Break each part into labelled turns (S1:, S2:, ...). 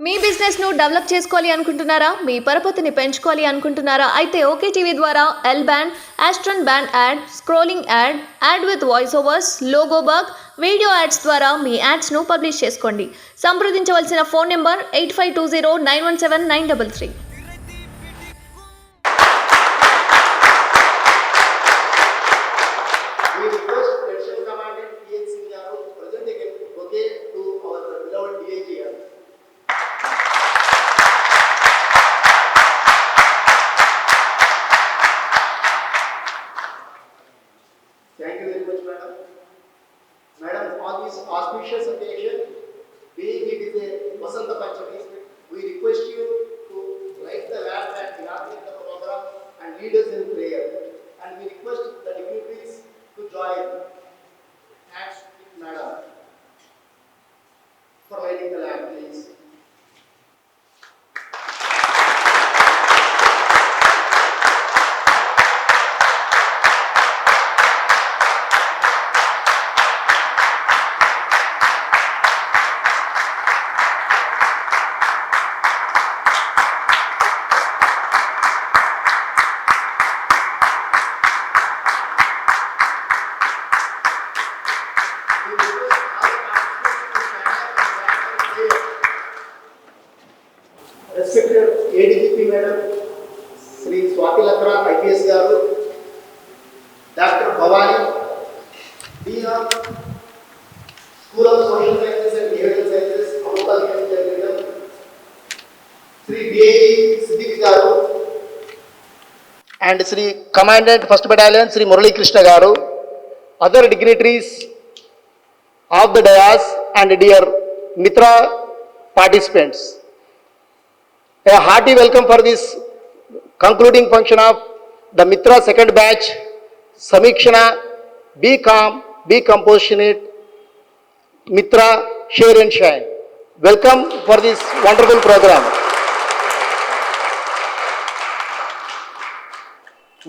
S1: మీ business ను develop చేసుకోవాలి అనుకుంటున్నారా? మీ పరపతిని పెంచుకోవాలి అనుకుంటున్నారా? అయితే ఓకే టీవీ ద్వారా L band, aston band ad, scrolling ad, ad with voice overs, logo bug, video ads ద్వారా మీ యాడ్స్ ను పబ్లిష్ చేసుకోండి. సంప్రదించవలసిన phone number 8520917933.
S2: Thank you very much, madam. Madam, on this auspicious occasion, being it is a Vasanta Panchami, we request you to light the lamp and inaugurate the program and lead us in prayer. And we request the dignitaries to join. Thanks, madam, for lighting the lamp, please. Respected ADGP Madam, Sri Swati Latra IPS Garu, Dr. Bhavani, Dean of School of Social Sciences and Behavioral Sciences, Amrita University, Sri B.A.E. Siddiq Garu, and Sri Commandant 1st Battalion, Sri Murali Krishna Garu, other dignitaries of the dais and dear Mitra participants. A hearty welcome for this concluding function of the Mitra second batch, Samikshana, Be Calm, Be Compassionate, Mitra, Share and Shine. Welcome for this wonderful program.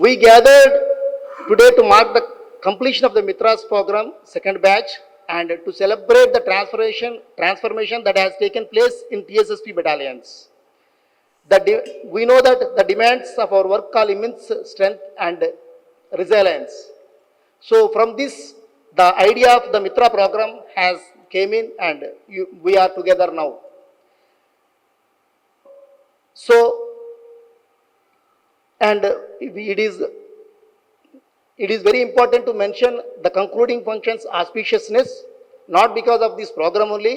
S2: We gathered today to mark the completion of the Mitra's program, second batch, and to celebrate the transformation that has taken place in TSSP battalions. We know that the demands of our work call immense strength and resilience. So from this, the idea of the Mitra program has came in and we are together now. So, and it is very important to mention the concluding functions auspiciousness, not because of this program only,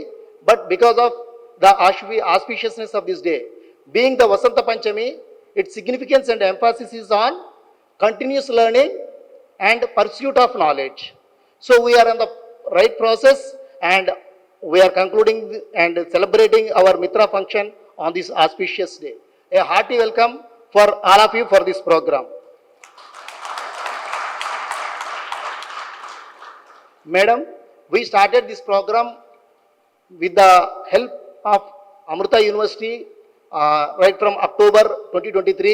S2: but because of the auspiciousness of this day. Being the Vasanta Panchami, its significance and emphasis is on continuous learning and pursuit of knowledge. So we are in the right process and we are concluding and celebrating our Mitra function on this auspicious day. A hearty welcome for all of you for this program. Madam, we started this program with the help of Amrita University right from October 2023.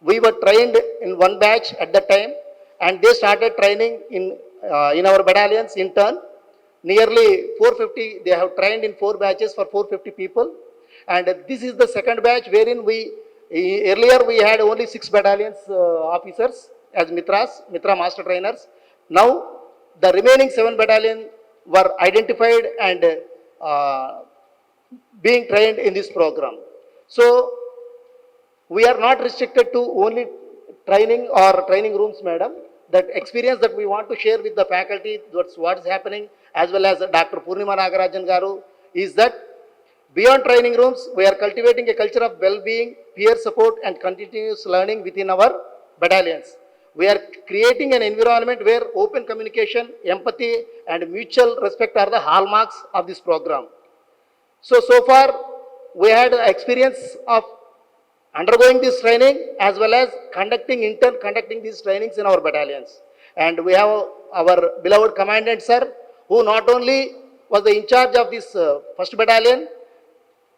S2: We were trained in one batch at that time and they started training in our battalions in turn. Nearly 450, they have trained in 4 batches for 450 people. And this is the second batch wherein earlier we had only 6 battalions officers as Mitra master trainers. Now the remaining 7 battalions were identified and being trained in this program. So we are not restricted to only training or training rooms, madam. That experience that we want to share with the faculty, that's what is happening, as well as Dr. Purnima Nagarajan Garu, is that beyond training rooms, we are cultivating a culture of well-being, peer support and continuous learning within our battalions. We are creating an environment where open communication, empathy and mutual respect are the hallmarks of this program. So far we had experience of undergoing this training as well as conducting these trainings in our battalions. And we have our beloved commandant sir, who not only was the in charge of this first battalion,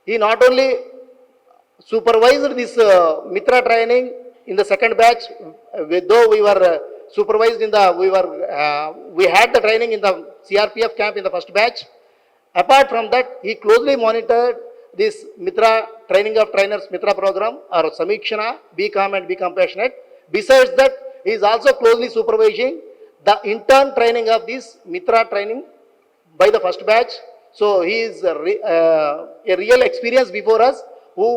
S2: he not only supervised this Mitra training in the second batch, though we were supervised in the, we had the training in the CRPF camp in the first batch. Apart from that, he closely monitored this Mitra training of trainers Mitra program or Samikshana, Be Calm and Be Compassionate. Besides that, he is also closely supervising the intern training of this Mitra training by the first batch. So he is a real experience before us who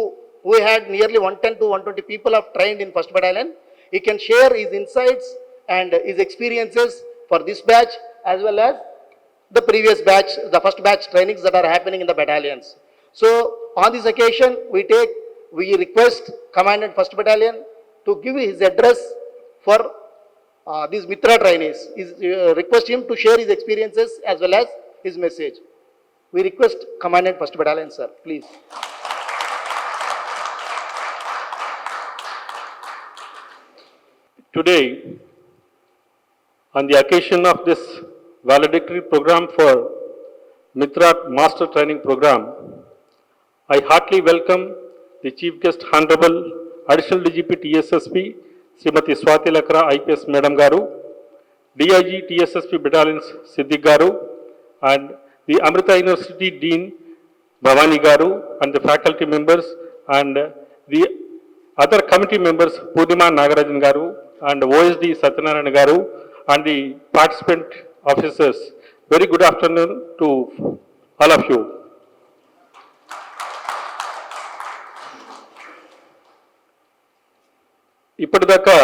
S2: had nearly 110 to 120 people have trained in first battalion. He can share his insights and his experiences for this batch as well as the previous batch, the first batch trainings that are happening in the battalions. So on this occasion, we request Commandant First Battalion to give his address for these Mitra trainees. Request him to share his experiences as well as his message. We request Commandant First Battalion, sir, please.
S3: Today, on the occasion of this valedictory program for Mitra Master Training Program, I heartily welcome the Chief Guest Honorable Additional DGP TSSP Srimati Swati Lakra IPS Madam Garu, DIG TSSP Battalions Siddiq Garu, and the Amrita University Dean Bhavani Garu, and the faculty members and the other committee members Purnima Nagarajan Garu and OSD Satyanarayana Garu and the participant officers. Very good afternoon to all of you. ఇప్పటిదాకా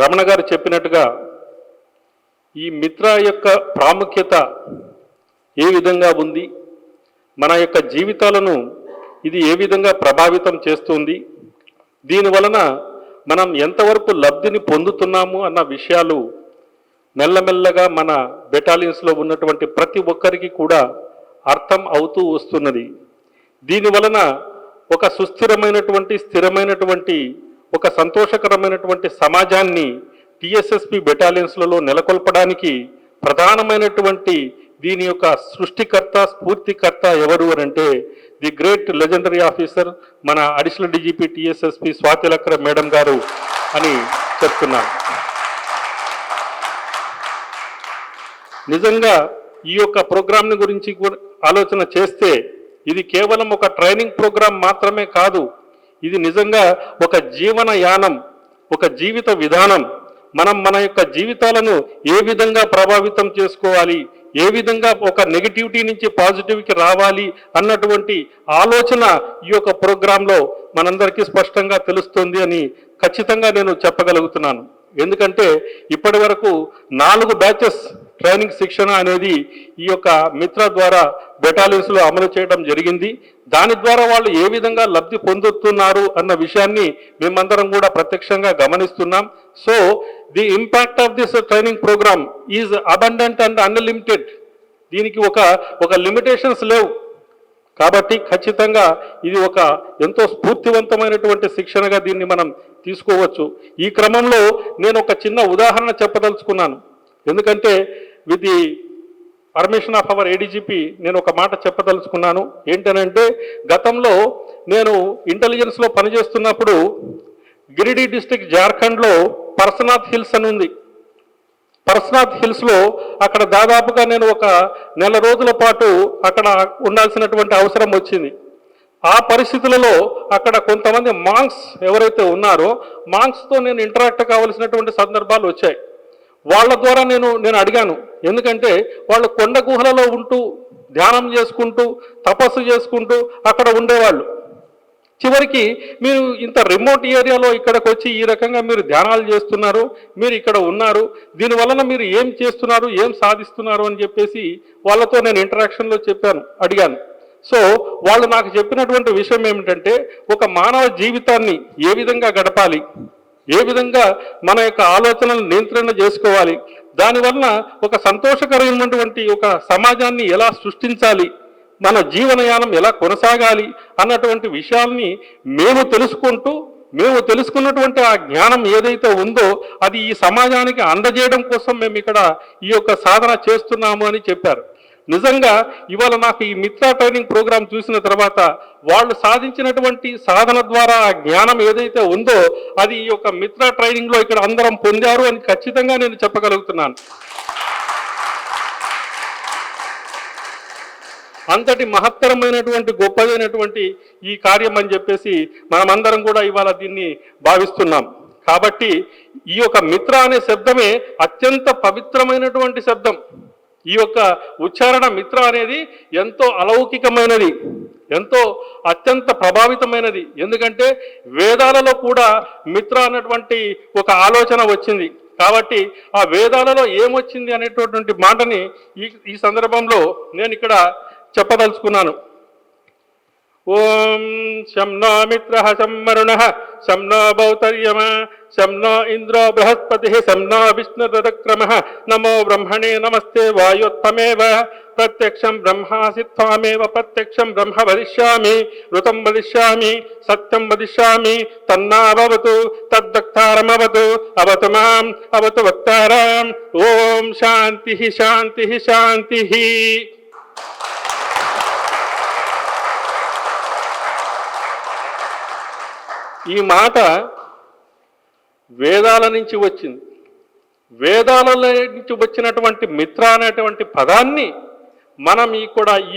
S3: రమణ గారు చెప్పినట్టుగా ఈ మిత్ర యొక్క ప్రాముఖ్యత ఏ విధంగా ఉంది, మన యొక్క జీవితాలను ఇది ఏ విధంగా ప్రభావితం చేస్తుంది, దీనివలన మనం ఎంతవరకు లబ్ధిని పొందుతున్నాము అన్న విషయాలు మెల్లమెల్లగా మన బెటాలియన్స్లో ఉన్నటువంటి ప్రతి ఒక్కరికి కూడా అర్థం అవుతూ వస్తున్నది. దీనివలన ఒక సుస్థిరమైనటువంటి స్థిరమైనటువంటి ఒక సంతోషకరమైనటువంటి సమాజాన్ని టిఎస్ఎస్పి బెటాలియన్స్లలో నెలకొల్పడానికి ప్రధానమైనటువంటి దీని యొక్క సృష్టికర్త స్ఫూర్తికర్త ఎవరు అంటే ది గ్రేట్ లెజెండరీ ఆఫీసర్ మన additional DGP TSSP Swati Lakra madam గారు అని చెప్తున్నాను. నిజంగా ఈ యొక్క ప్రోగ్రాంని గురించి ఆలోచన చేస్తే ఇది కేవలం ఒక ట్రైనింగ్ ప్రోగ్రాం మాత్రమే కాదు, ఇది నిజంగా ఒక జీవనయానం, ఒక జీవిత విధానం. మనం మన యొక్క జీవితాలను ఏ విధంగా ప్రభావితం చేసుకోవాలి, ఏ విధంగా ఒక నెగిటివిటీ నుంచి పాజిటివ్కి రావాలి అన్నటువంటి ఆలోచన ఈ యొక్క ప్రోగ్రాంలో మనందరికీ స్పష్టంగా తెలుస్తుంది అని ఖచ్చితంగా నేను చెప్పగలుగుతున్నాను. ఎందుకంటే ఇప్పటి వరకు 4 బ్యాచెస్ ట్రైనింగ్ శిక్షణ అనేది ఈ యొక్క మిత్ర ద్వారా బెటాలియన్స్లో అమలు చేయడం జరిగింది. దాని ద్వారా వాళ్ళు ఏ విధంగా లబ్ధి పొందుతున్నారు అన్న విషయాన్ని మేమందరం కూడా ప్రత్యక్షంగా గమనిస్తున్నాం. So the impact of this training programme is abundant and unlimited. దీనికి ఒక లిమిటేషన్స్ లేవు. కాబట్టి ఖచ్చితంగా ఇది ఒక ఎంతో స్ఫూర్తివంతమైనటువంటి శిక్షణగా దీన్ని మనం తీసుకోవచ్చు. ఈ క్రమంలో నేను ఒక చిన్న ఉదాహరణ చెప్పదలుచుకున్నాను. ఎందుకంటే with the permission of our ADGP నేను ఒక మాట చెప్పదలుచుకున్నాను. ఏంటనంటే గతంలో నేను ఇంటెలిజెన్స్లో పనిచేస్తున్నప్పుడు గిరిడి డిస్ట్రిక్ట్ జార్ఖండ్లో పర్సనాథ్ హిల్స్ అని ఉంది. పర్సనాథ్ హిల్స్లో అక్కడ దాదాపుగా నేను ఒక 1 నెల రోజుల పాటు అక్కడ ఉండాల్సినటువంటి అవసరం వచ్చింది. ఆ పరిస్థితులలో అక్కడ కొంతమంది మాంక్స్ ఎవరైతే ఉన్నారో మాంక్స్తో నేను ఇంటరాక్ట్ కావలసినటువంటి సందర్భాలు వచ్చాయి. వాళ్ళ ద్వారా నేను అడిగాను. ఎందుకంటే వాళ్ళు కొండ గుహలలో ఉంటూ ధ్యానం చేసుకుంటూ తపస్సు చేసుకుంటూ అక్కడ ఉండేవాళ్ళు. చివరికి మీరు ఇంత రిమోట్ ఏరియాలో ఇక్కడికి వచ్చి ఈ రకంగా మీరు ధ్యానాలు చేస్తున్నారు, మీరు ఇక్కడ ఉన్నారు, దీనివలన మీరు ఏం చేస్తున్నారు, ఏం సాధిస్తున్నారు అని చెప్పేసి వాళ్ళతో నేను ఇంటరాక్షన్లో అడిగాను. సో వాళ్ళు నాకు చెప్పినటువంటి విషయం ఏమిటంటే ఒక మానవ జీవితాన్ని ఏ విధంగా గడపాలి, ఏ విధంగా మన యొక్క ఆలోచనలను నియంత్రణ చేసుకోవాలి, దానివలన ఒక సంతోషకరమైనటువంటి ఒక సమాజాన్ని ఎలా సృష్టించాలి, మన జీవనయానం ఎలా కొనసాగాలి అన్నటువంటి విషయాల్ని మేము తెలుసుకున్నటువంటి ఆ జ్ఞానం ఏదైతే ఉందో అది ఈ సమాజానికి అందజేయడం కోసం మేము ఇక్కడ ఈ యొక్క సాధన చేస్తున్నాము అని చెప్పారు. నిజంగా ఇవాళ నాకు ఈ మిత్ర ట్రైనింగ్ ప్రోగ్రాం చూసిన తర్వాత వాళ్ళు సాధించినటువంటి సాధన ద్వారా ఆ జ్ఞానం ఏదైతే ఉందో అది ఈ యొక్క మిత్ర ట్రైనింగ్లో ఇక్కడ అందరం పొందారు అని ఖచ్చితంగా నేను చెప్పగలుగుతున్నాను. అంతటి మహత్తరమైనటువంటి గొప్పదైనటువంటి ఈ కార్యం అని చెప్పేసి మనమందరం కూడా ఇవాళ దీన్ని భావిస్తున్నాం. కాబట్టి ఈ యొక్క మిత్ర అనే శబ్దమే అత్యంత పవిత్రమైనటువంటి శబ్దం. ఈ యొక్క ఉచ్చారణ మిత్ర అనేది ఎంతో అలౌకికమైనది, ఎంతో అత్యంత ప్రభావితమైనది. ఎందుకంటే వేదాలలో కూడా మిత్ర అన్నటువంటి ఒక ఆలోచన వచ్చింది. కాబట్టి ఆ వేదాలలో ఏమొచ్చింది అనేటటువంటి మాటని ఈ సందర్భంలో నేను ఇక్కడ చెప్పదలుచుకున్నాను. ఓం శం నో మిత్రః శం వరుణః శం నో భౌతర్యమ శం నో ఇంద్రో బృహస్పతిః శం నో విష్ణురుక్రమః నమో బ్రహ్మణే నమస్తే వాయోత్తమేవ ప్రత్యక్షం బ్రహ్మాసి త్వామేవ ప్రత్యక్షం బ్రహ్మ వదిష్యామి ఋతం వదిష్యామి సత్యం వదిష్యామి తన్నావతు తద్దక్తారమవతు అవతు మాం అవతు వక్తారాం. ఓం శాంతి శాంతి శాంతి. ఈ మాట వేదాల నుంచి వచ్చింది. వేదాలలో నుంచి వచ్చినటువంటి మిత్ర అనేటువంటి పదాన్ని మనం ఈ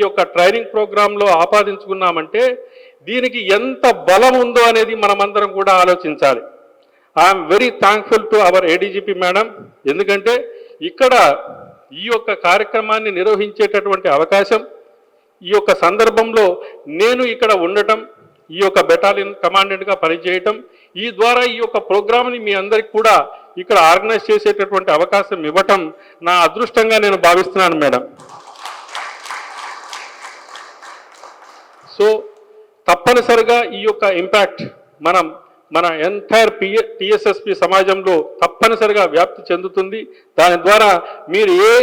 S3: యొక్క ట్రైనింగ్ ప్రోగ్రాంలో ఆపాదించుకున్నామంటే దీనికి ఎంత బలం ఉందో అనేది మనమందరం కూడా ఆలోచించాలి. I'm very thankful to our ADGP madam. ఎందుకంటే ఇక్కడ ఈ యొక్క కార్యక్రమాన్ని నిర్వహించేటటువంటి అవకాశం, ఈ యొక్క సందర్భంలో నేను ఇక్కడ ఉండటం, ఈ యొక్క బెటాలియన్ కమాండెంట్గా పనిచేయటం, ఈ ద్వారా ఈ యొక్క ప్రోగ్రామ్ని మీ అందరికి కూడా ఇక్కడ ఆర్గనైజ్ చేసేటటువంటి అవకాశం ఇవ్వటం నా అదృష్టంగా నేను భావిస్తున్నాను మేడం. సో తప్పనిసరిగా ఈ యొక్క ఇంపాక్ట్ మన ఎంటైర్ టిఎస్ఎస్పి సమాజంలో తప్పనిసరిగా వ్యాప్తి చెందుతుంది. దాని ద్వారా మీరు ఏ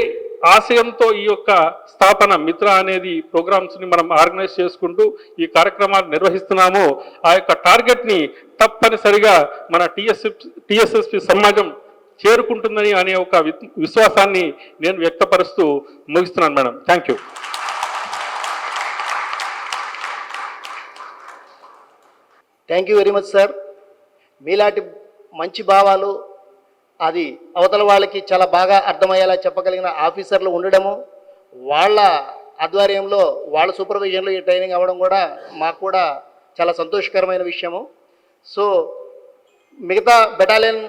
S3: ఆశయంతో ఈ యొక్క స్థాపన మిత్ర అనేది ప్రోగ్రామ్స్ని మనం ఆర్గనైజ్ చేసుకుంటూ ఈ కార్యక్రమాలు నిర్వహిస్తున్నామో ఆ యొక్క టార్గెట్ని తప్పనిసరిగా మన టిఎస్ఎస్పి సమాజం చేరుకుంటుందని అనే ఒక విశ్వాసాన్ని నేను వ్యక్తపరుస్తూ ముగిస్తున్నాను madam. Thank you.
S2: Thank you very much sir. మీలాంటి మంచి భావాలు అది అవతల వాళ్ళకి చాలా బాగా అర్థమయ్యేలా చెప్పగలిగిన ఆఫీసర్లు ఉండడము, వాళ్ళ ఆధ్వర్యంలో వాళ్ళ సూపర్విజన్లో ఈ ట్రైనింగ్ అవ్వడం కూడా మాకు కూడా చాలా సంతోషకరమైన విషయము. సో మిగతా బెటాలియన్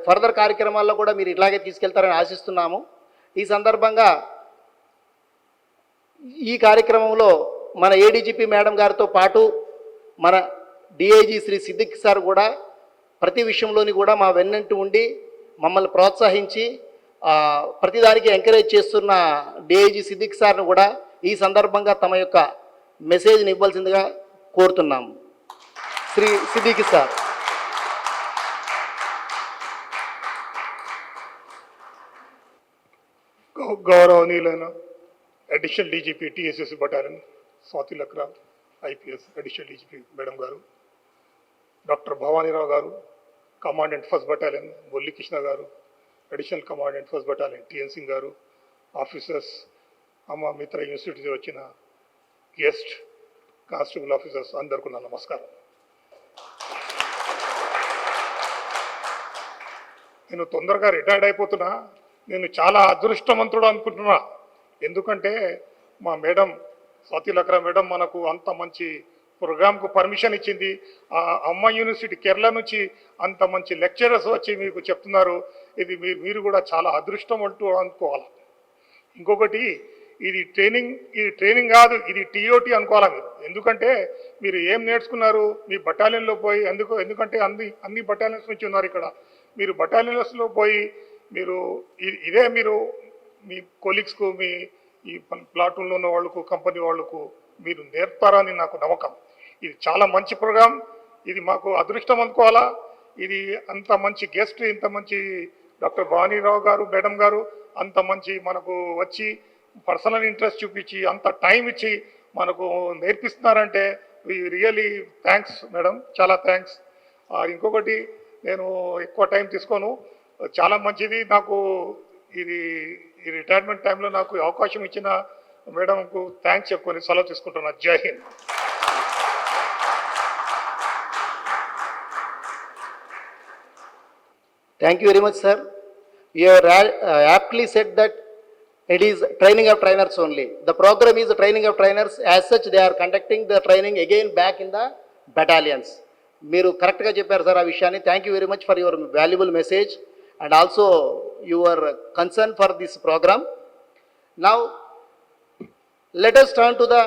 S2: ఫర్దర్ కార్యక్రమాల్లో కూడా మీరు ఇట్లాగే తీసుకెళ్తారని ఆశిస్తున్నాము. ఈ సందర్భంగా ఈ కార్యక్రమంలో మన ఏడీజీపీ మేడం గారితో పాటు మన డిఐజీ శ్రీ సిద్దిక్ సార్ కూడా ప్రతి విషయంలోని కూడా మా వెన్నంటూ ఉండి మమ్మల్ని ప్రోత్సహించి ప్రతిదానికి ఎంకరేజ్ చేస్తున్న డిఐజీ సిద్దిక్ సార్ను కూడా ఈ సందర్భంగా తమ యొక్క మెసేజ్ని ఇవ్వాల్సిందిగా కోరుతున్నాము. శ్రీ సిద్దిక్ సార్.
S4: గౌరవనీయులైన additional DGP TSS battalion Swati Lakra IPS additional DGP madam గారు, డాక్టర్ భవానీరావు గారు, commandant first battalion Bolli Krishna గారు, additional commandant first battalion TN Singh గారు, ఆఫీసర్స్, అమ్మ మిత్ర యూనివర్సిటీ వచ్చిన గెస్ట్ కానిస్టేబుల్ ఆఫీసర్స్ అందరికీ నా నమస్కారం. నేను తొందరగా రిటైర్డ్ అయిపోతున్నా. నేను చాలా అదృష్టవంతుడు అనుకుంటున్నా. ఎందుకంటే మా మేడం స్వాతి లక్రా మేడం మనకు అంత మంచి ప్రోగ్రామ్కు పర్మిషన్ ఇచ్చింది. ఆ అమ్మ యూనివర్సిటీ కేరళ నుంచి అంత మంచి లెక్చరర్స్ వచ్చి మీకు చెప్తున్నారు. ఇది మీరు కూడా చాలా అదృష్టం అంటూ అనుకోవాలి. ఇంకొకటి ఇది ట్రైనింగ్ కాదు, ఇది టీఓటీ అనుకోవాలి మీరు. ఎందుకంటే మీరు ఏం నేర్చుకున్నారు మీ బటాలియన్లో పోయి, ఎందుకంటే అన్ని బటాలియన్స్ నుంచి ఉన్నారు ఇక్కడ. మీరు బటాలియన్స్లో పోయి మీరు మీరు మీ కొలీగ్స్కు, మీ ఈ ప్లాటూన్లో ఉన్న వాళ్ళకు, కంపెనీ వాళ్ళకు మీరు నేర్పారని నాకు నమ్మకం. ఇది చాలా మంచి ప్రోగ్రాం. ఇది మాకు అదృష్టం అనుకోవాలా. ఇది అంత మంచి గెస్ట్, ఇంత మంచి డాక్టర్ భవానీరావు గారు మేడం గారు అంత మంచి మనకు వచ్చి పర్సనల్ ఇంట్రెస్ట్ చూపించి అంత టైం ఇచ్చి మనకు నేర్పిస్తున్నారంటే రియలీ థ్యాంక్స్ మేడం, చాలా థ్యాంక్స్. ఇంకొకటి నేను ఎక్కువ టైం తీసుకోను, చాలా మంచిది. నాకు ఇది ఈ రిటైర్మెంట్ టైంలో నాకు అవకాశం ఇచ్చిన మేడంకు థ్యాంక్స్ చెప్పుకొని సెలవు తీసుకుంటున్నా. జై Hind.
S2: Thank you very much, sir. You have aptly said that It is training of trainers only. The program is training of trainers. As such, they are conducting the training again back in the battalions. మీరు కరెక్ట్గా చెప్పారు sir ఆ విషయాన్ని. Thank you very much for your valuable message and also your concern for this programme. Now let us turn to the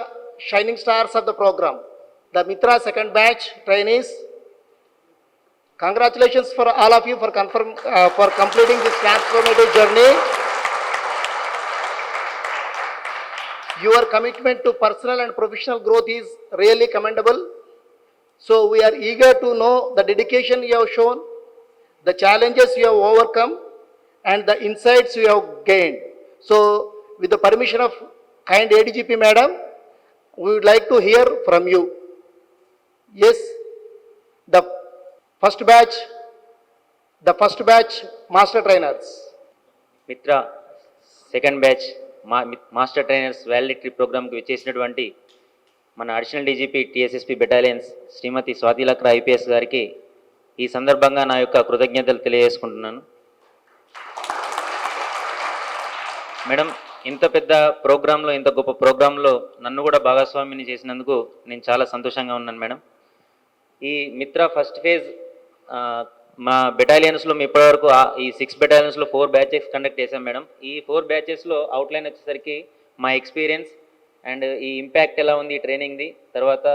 S2: shining stars of the program, the Mitra second batch trainees. Congratulations for all of you for completing this transformative journey. Your commitment to personal and professional growth is really commendable. So we are eager to know the dedication you have shown, the challenges you have overcome, and the insights you have gained. So with the permission of kind ADGP madam, we would like to hear from you. Yes, the first batch master trainers.
S5: మిత్ర second batch master trainers validity ప్రోగ్రామ్కి వచ్చేసినటువంటి మన additional DGP TSSP battalions శ్రీమతి Swathi Lakra IPS గారికి ఈ సందర్భంగా నా యొక్క కృతజ్ఞతలు తెలియజేసుకుంటున్నాను. మేడం, ఇంత పెద్ద ప్రోగ్రాంలో, ఇంత గొప్ప ప్రోగ్రాంలో నన్ను కూడా భాగస్వామిని చేసినందుకు నేను చాలా సంతోషంగా ఉన్నాను మేడం. ఈ మిత్ర ఫస్ట్ ఫేజ్ మా బెటాలియన్స్లో మేము ఇప్పటివరకు ఈ 6 బెటాలియన్స్లో 4 బ్యాచెస్ కండక్ట్ చేశాం మేడం. ఈ 4 బ్యాచెస్లో అవుట్లైన్ వచ్చేసరికి మా ఎక్స్పీరియన్స్ అండ్ ఈ ఇంపాక్ట్ ఎలా ఉంది ఈ ట్రైనింగ్ది, తర్వాత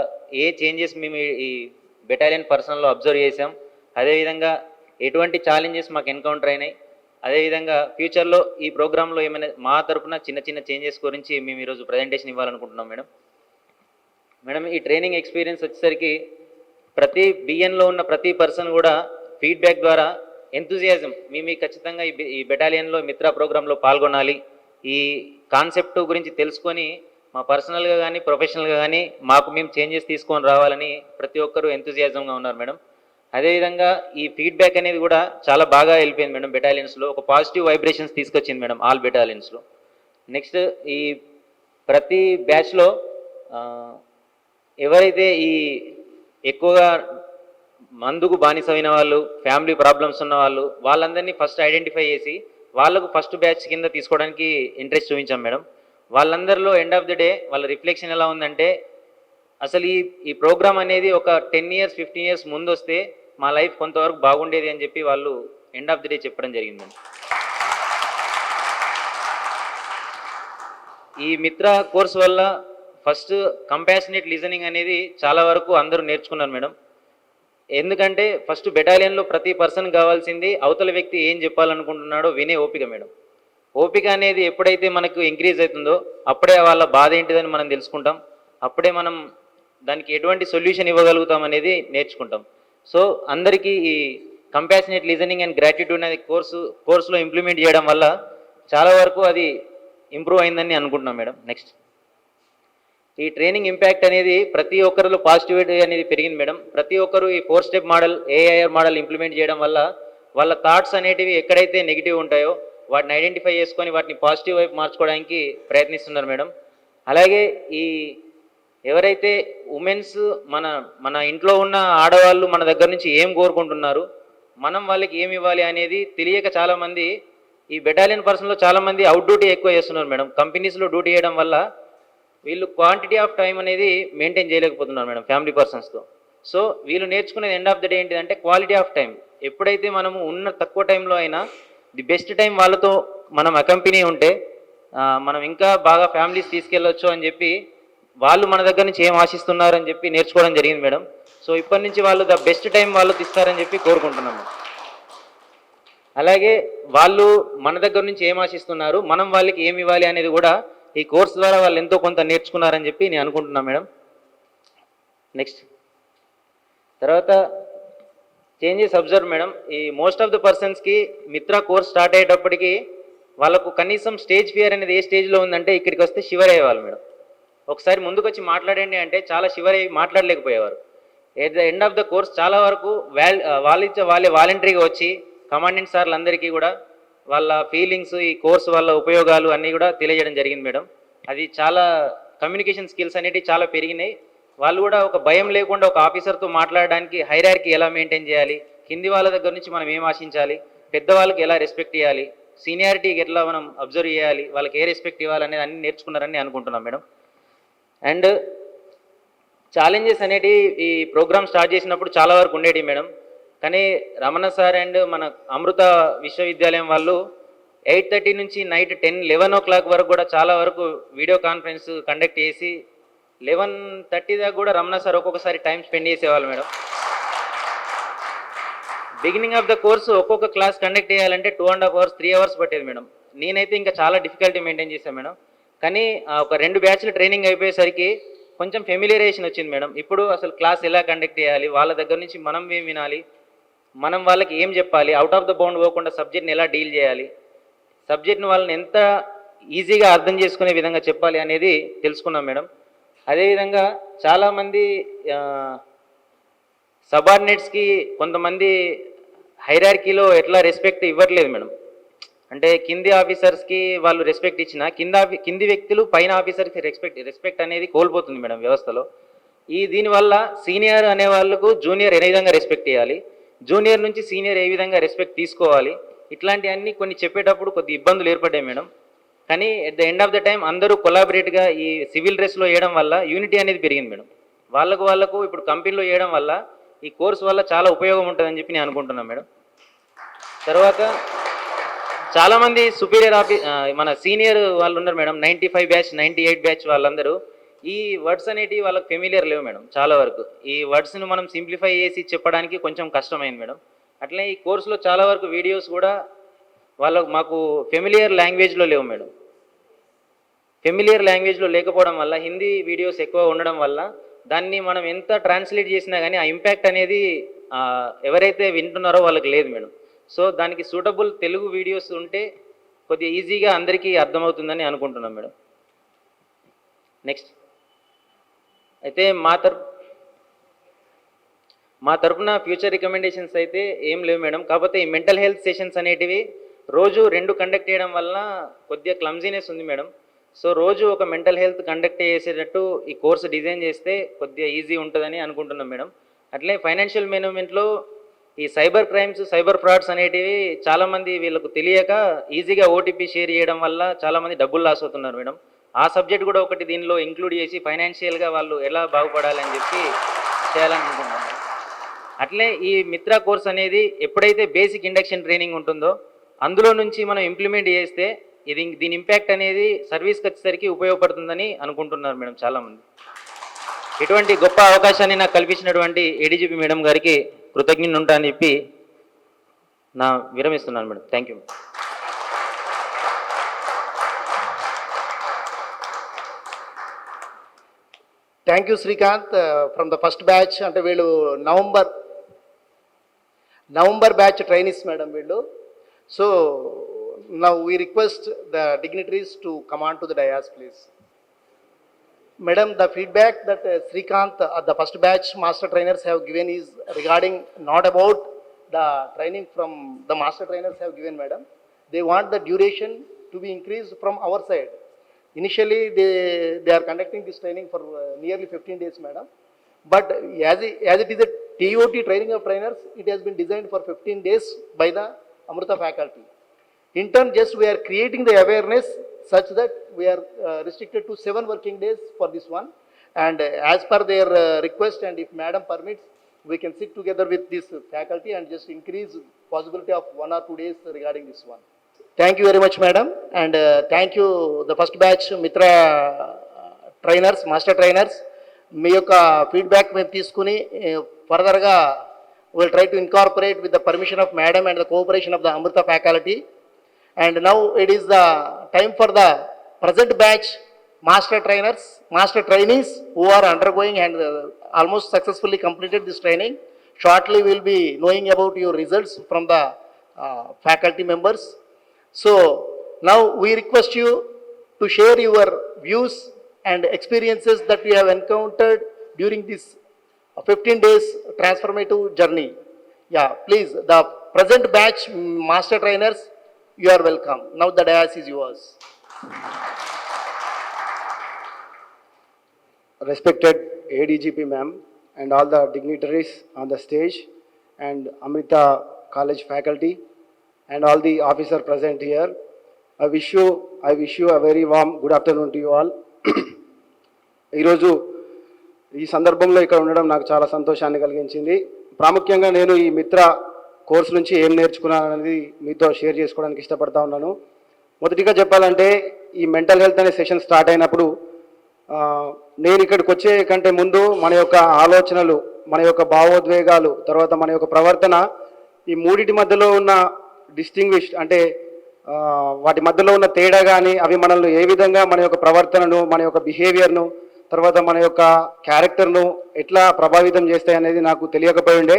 S5: ఏ చేంజెస్ మేము ఈ బెటాలియన్ పర్సనల్లో అబ్జర్వ్ చేసాం, అదేవిధంగా ఎటువంటి ఛాలెంజెస్ మాకు ఎన్కౌంటర్ అయినాయి, అదేవిధంగా ఫ్యూచర్లో ఈ ప్రోగ్రాంలో ఏమైనా మా తరపున చిన్న చిన్న చేంజెస్ గురించి మేము ఈరోజు ప్రజెంటేషన్ ఇవ్వాలనుకుంటున్నాం మేడం. మేడం, ఈ ట్రైనింగ్ ఎక్స్పీరియన్స్ వచ్చేసరికి ప్రతి బిఎన్లో ఉన్న ప్రతి పర్సన్ కూడా ఫీడ్బ్యాక్ ద్వారా ఎంతూజియాజం, మేము ఖచ్చితంగా ఈ బెటాలియన్లో మిత్ర ప్రోగ్రాంలో పాల్గొనాలి, ఈ కాన్సెప్ట్ గురించి తెలుసుకొని మా పర్సనల్గా కానీ ప్రొఫెషనల్గా కానీ మాకు మేము చేంజెస్ తీసుకొని రావాలని ప్రతి ఒక్కరూ ఎంతూజియాజంగా ఉన్నారు మేడం. అదేవిధంగా ఈ ఫీడ్బ్యాక్ అనేది కూడా చాలా బాగా వెళ్ళిపోయింది మేడం. బెటాలియన్స్లో ఒక పాజిటివ్ వైబ్రేషన్స్ తీసుకొచ్చింది మేడం ఆల్ బెటాలియన్స్లో. నెక్స్ట్ ఈ ప్రతి బ్యాచ్లో ఎవరైతే ఈ ఎక్కువగా మందుకు బానిసమైన వాళ్ళు, ఫ్యామిలీ ప్రాబ్లమ్స్ ఉన్న వాళ్ళు, వాళ్ళందరినీ ఫస్ట్ ఐడెంటిఫై చేసి వాళ్ళకు ఫస్ట్ బ్యాచ్ కింద తీసుకోవడానికి ఇంట్రెస్ట్ చూపించాం మేడం. వాళ్ళందరిలో ఎండ్ ఆఫ్ ది డే వాళ్ళ రిఫ్లెక్షన్ ఎలా ఉందంటే, అసలు ఈ ప్రోగ్రామ్ అనేది ఒక 10 years 15 years ముందు వస్తే మా లైఫ్ కొంతవరకు బాగుండేది అని చెప్పి వాళ్ళు ఎండ్ ఆఫ్ ది డే చెప్పడం జరిగిందండి. ఈ మిత్ర కోర్స్ వల్ల ఫస్ట్ కంపాషనేట్ లిజనింగ్ అనేది చాలా వరకు అందరూ నేర్చుకున్నారు మేడం. ఎందుకంటే ఫస్ట్ బెటాలియన్లో ప్రతి పర్సన్ కావాల్సింది అవతల వ్యక్తి ఏం చెప్పాలనుకుంటున్నాడో వినే ఓపిక మేడం. ఓపిక అనేది ఎప్పుడైతే మనకు ఇంక్రీజ్ అవుతుందో అప్పుడే వాళ్ళ బాధ ఏంటిదని మనం తెలుసుకుంటాం, అప్పుడే మనం దానికి ఎటువంటి సొల్యూషన్ ఇవ్వగలుగుతాం అనేది నేర్చుకుంటాం. సో అందరికీ ఈ కంపాషనేట్ లిజనింగ్ అండ్ గ్రాటిట్యూడ్ అనేది కోర్సులో ఇంప్లిమెంట్ చేయడం వల్ల చాలా వరకు అది ఇంప్రూవ్ అయిందని అనుకుంటున్నాం మేడం. నెక్స్ట్ ఈ ట్రైనింగ్ ఇంపాక్ట్ అనేది ప్రతి ఒక్కరిలో పాజిటివిటీ అనేది పెరిగింది మేడం. ప్రతి ఒక్కరు ఈ 4 step model, AIR model implement చేయడం వల్ల వాళ్ళ థాట్స్ అనేటివి ఎక్కడైతే నెగిటివ్ ఉంటాయో వాటిని ఐడెంటిఫై చేసుకొని వాటిని పాజిటివ్ వైపు మార్చుకోవడానికి ప్రయత్నిస్తున్నారు మేడం. అలాగే ఈ ఎవరైతే ఉమెన్స్ మన ఇంట్లో ఉన్న ఆడవాళ్ళు మన దగ్గర నుంచి ఏం కోరుకుంటున్నారు, మనం వాళ్ళకి ఏమి ఇవ్వాలి అనేది తెలియక చాలామంది ఈ బెటాలియన్ పర్సన్లో చాలామంది అవుట్ డ్యూటీ ఎక్కువ చేస్తున్నారు మేడం. కంపెనీస్లో డ్యూటీ చేయడం వల్ల వీళ్ళు క్వాంటిటీ ఆఫ్ టైం అనేది మెయింటైన్ చేయలేకపోతున్నారు మేడం ఫ్యామిలీ పర్సన్స్తో. సో వీళ్ళు నేర్చుకునేది ఎండ్ ఆఫ్ ద డే ఏంటిదంటే క్వాలిటీ ఆఫ్ టైం. ఎప్పుడైతే మనము ఉన్న తక్కువ టైంలో అయినా ది బెస్ట్ టైం వాళ్ళతో మనం అకంపెనీ ఉంటే మనం ఇంకా బాగా ఫ్యామిలీస్ తీసుకెళ్ళొచ్చు అని చెప్పి వాళ్ళు మన దగ్గర నుంచి ఏం ఆశిస్తున్నారని చెప్పి నేర్చుకోవడం జరిగింది మేడం. సో ఇప్పటి నుంచి వాళ్ళు ద బెస్ట్ టైం వాళ్ళకి ఇస్తారని చెప్పి కోరుకుంటున్నాము. అలాగే వాళ్ళు మన దగ్గర నుంచి ఏం ఆశిస్తున్నారు, మనం వాళ్ళకి ఏమి ఇవ్వాలి అనేది కూడా ఈ కోర్స్ ద్వారా వాళ్ళు ఎంతో కొంత నేర్చుకున్నారని చెప్పి నేను అనుకుంటున్నాను మేడం. నెక్స్ట్ తర్వాత చేంజెస్ అబ్జర్వ్ మేడం. ఈ మోస్ట్ ఆఫ్ ద పర్సన్స్కి మిత్ర కోర్స్ స్టార్ట్ అయ్యేటప్పటికి వాళ్ళకు కనీసం స్టేజ్ ఫియర్ అనేది ఏ స్టేజ్లో ఉందంటే ఇక్కడికి వస్తే షివర్ అయ్యేవాళ్ళు మేడం. ఒకసారి ముందుకు వచ్చి మాట్లాడండి అంటే చాలా షివర్ అయ్యి మాట్లాడలేకపోయేవారు. At the end of the course చాలా వరకు వాళ్ళే వాలంటరీగా వచ్చి కమాండెంట్ సార్లందరికీ కూడా వాళ్ళ ఫీలింగ్స్, ఈ కోర్స్ వల్ల ఉపయోగాలు అన్నీ కూడా తెలియజేయడం జరిగింది మేడం. అది చాలా కమ్యూనికేషన్ స్కిల్స్ అనేవి చాలా పెరిగినాయి. వాళ్ళు కూడా ఒక భయం లేకుండా ఒక ఆఫీసర్తో మాట్లాడడానికి హైరార్కీ ఎలా మెయింటైన్ చేయాలి, కింది వాళ్ళ దగ్గర నుంచి మనం ఏం ఆశించాలి, పెద్దవాళ్ళకి ఎలా రెస్పెక్ట్ చేయాలి, సీనియారిటీకి ఎట్లా మనం అబ్జర్వ్ చేయాలి, వాళ్ళకి ఏ రెస్పెక్ట్ ఇవ్వాలి అనేది అన్ని నేర్చుకున్నారని నేను అనుకుంటున్నాను మేడం. అండ్ ఛాలెంజెస్ అనేటివి ఈ ప్రోగ్రామ్ స్టార్ట్ చేసినప్పుడు చాలా వరకు ఉండేవి మేడం. కానీ రమణ సార్ అండ్ మన అమృత విశ్వవిద్యాలయం వాళ్ళు 8:30 నుంచి నైట్ 11 o'clock వరకు కూడా చాలా వరకు వీడియో కాన్ఫరెన్స్ కండక్ట్ చేసి 11:30 దాకా కూడా రమణ సార్ ఒక్కొక్కసారి టైం స్పెండ్ చేసేవాళ్ళు madam. Beginning of the course ఒక్కొక్క క్లాస్ కండక్ట్ చేయాలంటే 2.5 hours 3 hours పట్టేది మేడం. నేనైతే ఇంకా చాలా డిఫికల్టీ మెయింటైన్ చేశాను మేడం. కానీ ఒక 2 బ్యాచ్లు ట్రైనింగ్ అయిపోయేసరికి కొంచెం ఫెమిలియరేషన్ వచ్చింది మేడం. ఇప్పుడు అసలు క్లాస్ ఎలా కండక్ట్ చేయాలి, వాళ్ళ దగ్గర నుంచి మనం ఏం వినాలి, మనం వాళ్ళకి ఏం చెప్పాలి, అవుట్ ఆఫ్ ద బౌండ్ పోకుండా సబ్జెక్ట్ని ఎలా డీల్ చేయాలి, సబ్జెక్ట్ని వాళ్ళని ఎంత ఈజీగా అర్థం చేసుకునే విధంగా చెప్పాలి అనేది తెలుసుకున్నాం మేడం. అదేవిధంగా చాలామంది సబార్డినేట్స్కి కొంతమంది హైరార్కీలో ఎట్లా రెస్పెక్ట్ ఇవ్వట్లేదు మేడం. అంటే కింది ఆఫీసర్స్కి వాళ్ళు రెస్పెక్ట్ ఇచ్చినా కింది వ్యక్తులు పైన ఆఫీసర్కి రెస్పెక్ట్ అనేది కోల్పోతుంది మేడం వ్యవస్థలో. దీనివల్ల సీనియర్ అనే వాళ్ళకు జూనియర్ ఏ విధంగా రెస్పెక్ట్ ఇవ్వాలి, జూనియర్ నుంచి సీనియర్ ఏ విధంగా రెస్పెక్ట్ తీసుకోవాలి, ఇట్లాంటివన్నీ కొన్ని చెప్పేటప్పుడు కొద్ది ఇబ్బందులు ఏర్పడ్డాయి మేడం. కానీ at the end of the time అందరూ కొలాబరేట్గా ఈ సివిల్ డ్రెస్లో వేయడం వల్ల యూనిటీ అనేది పెరిగింది మేడం. వాళ్ళకు ఇప్పుడు కంపెనీలో వేయడం వల్ల ఈ కోర్స్ వల్ల చాలా ఉపయోగం ఉంటుందని చెప్పి నేను అనుకుంటున్నాను మేడం. తర్వాత చాలామంది సుపీరియర్ మన సీనియర్ వాళ్ళు ఉన్నారు మేడం, 95 బ్యాచ్ 98 బ్యాచ్ వాళ్ళందరూ ఈ వర్డ్స్ అనేటివి వాళ్ళకి ఫెమిలియర్ లేవు మేడం. చాలా వరకు ఈ వర్డ్స్ని మనం సింప్లిఫై చేసి చెప్పడానికి కొంచెం కష్టమైంది మేడం. అట్లే ఈ కోర్సులో చాలా వరకు వీడియోస్ కూడా మాకు ఫెమిలియర్ లాంగ్వేజ్లో లేవు మేడం. ఫెమిలియర్ లాంగ్వేజ్లో లేకపోవడం వల్ల హిందీ వీడియోస్ ఎక్కువ ఉండడం వల్ల దాన్ని మనం ఎంత ట్రాన్స్లేట్ చేసినా కానీ ఆ ఇంపాక్ట్ అనేది ఎవరైతే వింటున్నారో వాళ్ళకి లేదు మేడం. సో దానికి సూటబుల్ తెలుగు వీడియోస్ ఉంటే కొద్దిగా ఈజీగా అందరికీ అర్థమవుతుందని అనుకుంటున్నాం మేడం. నెక్స్ట్ అయితే మా తరపున ఫ్యూచర్ రికమెండేషన్స్ అయితే ఏం లేవు మేడం. కాకపోతే ఈ మెంటల్ హెల్త్ సెషన్స్ అనేటివి రోజు 2 కండక్ట్ చేయడం వల్ల కొద్దిగా క్లమ్జీనెస్ ఉంది మేడం. సో రోజు ఒక మెంటల్ హెల్త్ కండక్ట్ చేసేటట్టు ఈ కోర్సు డిజైన్ చేస్తే కొద్దిగా ఈజీ ఉంటుందని అనుకుంటున్నాం మేడం. అట్లే ఫైనాన్షియల్ మేనేజ్మెంట్లో ఈ సైబర్ క్రైమ్స్, సైబర్ ఫ్రాడ్స్ అనేటివి చాలామంది వీళ్ళకు తెలియక ఈజీగా ఓటీపీ షేర్ చేయడం వల్ల చాలామంది డబ్బులు లాస్ అవుతున్నారు మేడం. ఆ సబ్జెక్ట్ కూడా ఒకటి దీనిలో ఇంక్లూడ్ చేసి ఫైనాన్షియల్గా వాళ్ళు ఎలా బాగుపడాలని చెప్పి చేయాలనుకుంటున్నాం. అట్లే ఈ మిత్రా కోర్స్ అనేది ఎప్పుడైతే బేసిక్ ఇండక్షన్ ట్రైనింగ్ ఉంటుందో అందులో నుంచి మనం ఇంప్లిమెంట్ చేస్తే దీని ఇంపాక్ట్ అనేది సర్వీస్కి వచ్చేసరికి ఉపయోగపడుతుందని అనుకుంటున్నారు మేడం చాలామంది. ఇటువంటి గొప్ప అవకాశాన్ని నాకు కల్పించినటువంటి ఏడీజీపీ మేడం గారికి కృతజ్ఞత ఉంటా అని చెప్పి విరమిస్తున్నాను madam. Thank you.
S2: Thank you Srikanth. From the first batch అంటే వీళ్ళు నవంబర్ బ్యాచ్ ట్రైనీస్ మేడం వీళ్ళు. So now we request the dignitaries to come on to the dais please. Madam, the feedback that Srikanth, the first batch master trainers have given is regarding not about the training from the master trainers have given, madam. They want the duration to be increased from our side. Initially, they are conducting this training for nearly 15 days, madam. But as it is a TOT training of trainers, it has been designed for 15 days by the Amrita faculty. In turn, just we are creating the awareness such that we are restricted to 7 working days for this one, and as per their request, and if madam permits, we can sit together with this faculty and just increase possibility of 1 or 2 days regarding this one. Thank you very much, madam, and thank you the first batch Mitra trainers, master trainers. మీ యొక్క feedback మేము తీసుకుని ఫర్దర్గా will try to incorporate with the permission of madam and the cooperation of the Amrita faculty. And now it is the time for the present batch master trainers, master trainees who are undergoing and almost successfully completed this training. Shortly we will be knowing about your results from the faculty members. So now we request you to share your views and experiences that you have encountered during this 15 days transformative journey. Yeah, please, the present batch master trainers, you are welcome. Now the dais is yours.
S6: Respected ADGP ma'am and all the dignitaries on the stage and Amrita College faculty and all the officer present here. I wish you a very warm good afternoon to you all. ఈరోజు ఈ సందర్భంలో ఇక్కడ ఉండడం నాకు చాలా సంతోషాన్ని కలిగించింది. ప్రాముఖ్యంగా నేను ఈ మిత్ర కోర్స్ నుంచి ఏం నేర్చుకున్నాను అనేది మీతో షేర్ చేసుకోవడానికి ఇష్టపడతా ఉన్నాను. మొదటిగా చెప్పాలంటే ఈ మెంటల్ హెల్త్ అనే సెషన్ స్టార్ట్ అయినప్పుడు నేను ఇక్కడికి వచ్చే కంటే ముందు మన యొక్క ఆలోచనలు, మన యొక్క భావోద్వేగాలు, తర్వాత మన యొక్క ప్రవర్తన, ఈ మూడిటి మధ్యలో ఉన్న డిస్టింగ్విష్డ్ అంటే వాటి మధ్యలో ఉన్న తేడా కానీ అవి మనల్ని ఏ విధంగా మన యొక్క ప్రవర్తనను, మన యొక్క బిహేవియర్ను, తర్వాత మన యొక్క క్యారెక్టర్ను ఎట్లా ప్రభావితం చేస్తాయి అనేది నాకు తెలియకపోయి ఉండే.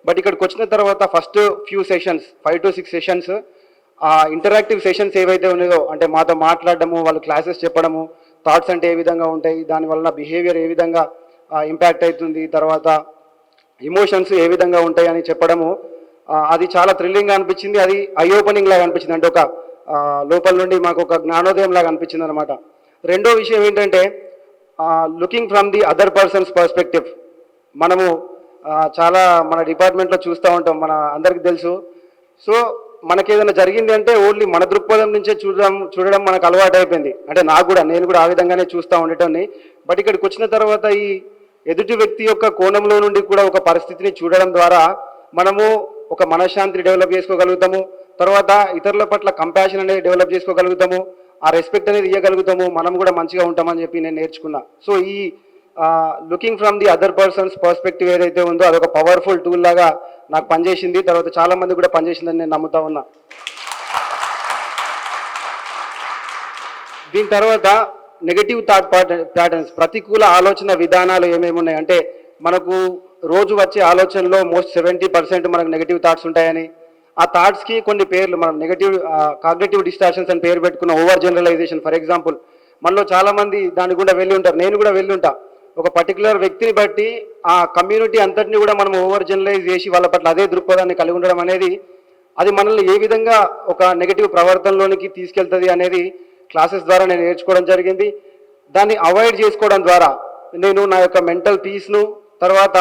S6: బట్ ఇక్కడికి వచ్చిన తర్వాత first few sessions 5 to 6 sessions ఆ ఇంటరాక్టివ్ సెషన్స్ ఏవైతే ఉన్నాయో, అంటే మాతో మాట్లాడడము, వాళ్ళు క్లాసెస్ చెప్పడము, థాట్స్ అంటే ఏ విధంగా ఉంటాయి, దానివల్ల బిహేవియర్ ఏ విధంగా ఇంపాక్ట్ అవుతుంది, తర్వాత ఎమోషన్స్ ఏ విధంగా ఉంటాయి అని చెప్పడము, అది చాలా థ్రిల్లింగ్గా అనిపించింది. అది ఐ ఓపెనింగ్ లాగా అనిపించింది, అంటే ఒక లోపల నుండి మాకు ఒక జ్ఞానోదయం లాగా అనిపించింది అనమాట. రెండో విషయం ఏంటంటే looking from the other persons perspective. మనము చాలా మన డిపార్ట్మెంట్లో చూస్తూ ఉంటాం, మన అందరికీ తెలుసు. సో మనకి ఏదైనా జరిగింది అంటే ఓన్లీ మన దృక్పథం నుంచే చూడడం మనకు అలవాటు అయిపోయింది. అంటే నేను కూడా ఆ విధంగానే చూస్తూ ఉండేటోని. బట్ ఇక్కడికి వచ్చిన తర్వాత ఈ ఎదుటి వ్యక్తి యొక్క కోణంలో నుండి కూడా ఒక పరిస్థితిని చూడడం ద్వారా మనము ఒక మనశ్శాంతిని డెవలప్ చేసుకోగలుగుతాము, తర్వాత ఇతరుల పట్ల కంపాషన్ అనేది డెవలప్ చేసుకోగలుగుతాము, ఆ రెస్పెక్ట్ అనేది ఇవ్వగలుగుతాము, మనం కూడా మంచిగా ఉంటామని చెప్పి నేను నేర్చుకున్నా. సో ఈ looking from the other persons perspective ఏదైతే ఉందో అదొక పవర్ఫుల్ టూల్ లాగా నాకు పనిచేసింది, తర్వాత చాలా మంది కూడా పనిచేసిందని నేను నమ్ముతా ఉన్నా. దీని తర్వాత నెగటివ్ థాట్ ప్యాటర్న్స్, ప్రతికూల ఆలోచన విధానాలు ఏమేమి ఉన్నాయి అంటే మనకు రోజు వచ్చే ఆలోచనలో మోస్ట్ 70% మనకు నెగటివ్ థాట్స్ ఉంటాయని, ఆ థాట్స్కి కొన్ని పేర్లు మనం కాగ్నిటివ్ డిస్టార్షన్స్ అని పేరు పెట్టుకున్న ఓవర్ జనరలైజేషన్. ఫర్ ఎగ్జాంపుల్ మనలో చాలామంది దాని గుండా వెళ్ళి ఉంటారు, నేను కూడా వెళ్ళి ఉంటా. ఒక పర్టికులర్ వ్యక్తిని బట్టి ఆ కమ్యూనిటీ అంతటిని కూడా మనం ఓవర్ జనరలైజ్ చేసి వాళ్ళ పట్ల అదే దృక్పథాన్ని కలిగి ఉండడం అనేది అది మనల్ని ఏ విధంగా ఒక నెగటివ్ ప్రవర్తనలోనికి తీసుకెళ్తుంది అనేది క్లాసెస్ ద్వారా నేను నేర్చుకోవడం జరిగింది. దాన్ని అవాయిడ్ చేసుకోవడం ద్వారా నేను నా యొక్క మెంటల్ పీస్ను, తర్వాత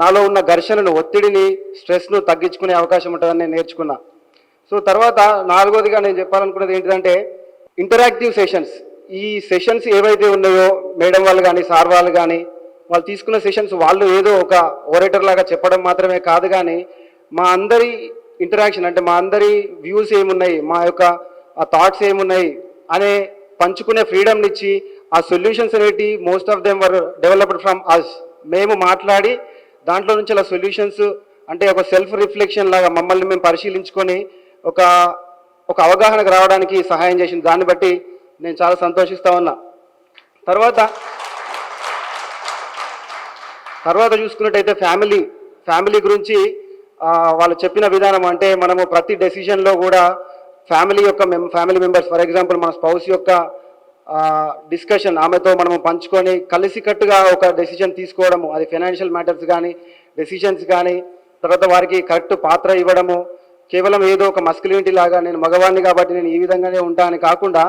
S6: నాలో ఉన్న ఘర్షణను, ఒత్తిడిని, స్ట్రెస్ను తగ్గించుకునే అవకాశం ఉంటుందని నేను నేర్చుకున్నా. సో తర్వాత నాలుగోదిగా నేను చెప్పాలనుకున్నది ఏంటంటే ఇంటరాక్టివ్ సెషన్స్. ఈ సెషన్స్ ఏవైతే ఉన్నాయో మేడం వాళ్ళు కానీ సార్ వాళ్ళు కానీ వాళ్ళు తీసుకున్న సెషన్స్ వాళ్ళు ఏదో ఒక ఓరేటర్ లాగా చెప్పడం మాత్రమే కాదు, కానీ మా అందరి ఇంటరాక్షన్ అంటే మా అందరి వ్యూస్ ఏమున్నాయి, మా యొక్క థాట్స్ ఏమున్నాయి అనే పంచుకునే ఫ్రీడమ్ని ఇచ్చి ఆ సొల్యూషన్స్ అనేవి most of them were developed from us. మేము మాట్లాడి దాంట్లో నుంచి అలా సొల్యూషన్స్ అంటే ఒక సెల్ఫ్ రిఫ్లెక్షన్ లాగా మమ్మల్ని మేము పరిశీలించుకొని ఒక అవగాహనకు రావడానికి సహాయం చేసింది. దాన్ని బట్టి నేను చాలా సంతోషిస్తూ ఉన్నా. తర్వాత చూసుకున్నట్టయితే ఫ్యామిలీ గురించి వాళ్ళు చెప్పిన విధానం అంటే మనము ప్రతి డెసిషన్లో కూడా ఫ్యామిలీ మెంబర్స్, ఫర్ ఎగ్జాంపుల్ మన స్పౌస్ యొక్క డిస్కషన్ ఆమెతో మనము పంచుకొని కలిసికట్టుగా ఒక డెసిషన్ తీసుకోవడము, అది ఫైనాన్షియల్ మ్యాటర్స్ కానీ డెసిషన్స్ కానీ, తర్వాత వారికి కరెక్ట్ పాత్ర ఇవ్వడము, కేవలం ఏదో ఒక మస్కులినిటీ లాగా నేను మగవాడిని కాబట్టి నేను ఈ విధంగానే ఉంటా అని కాకుండా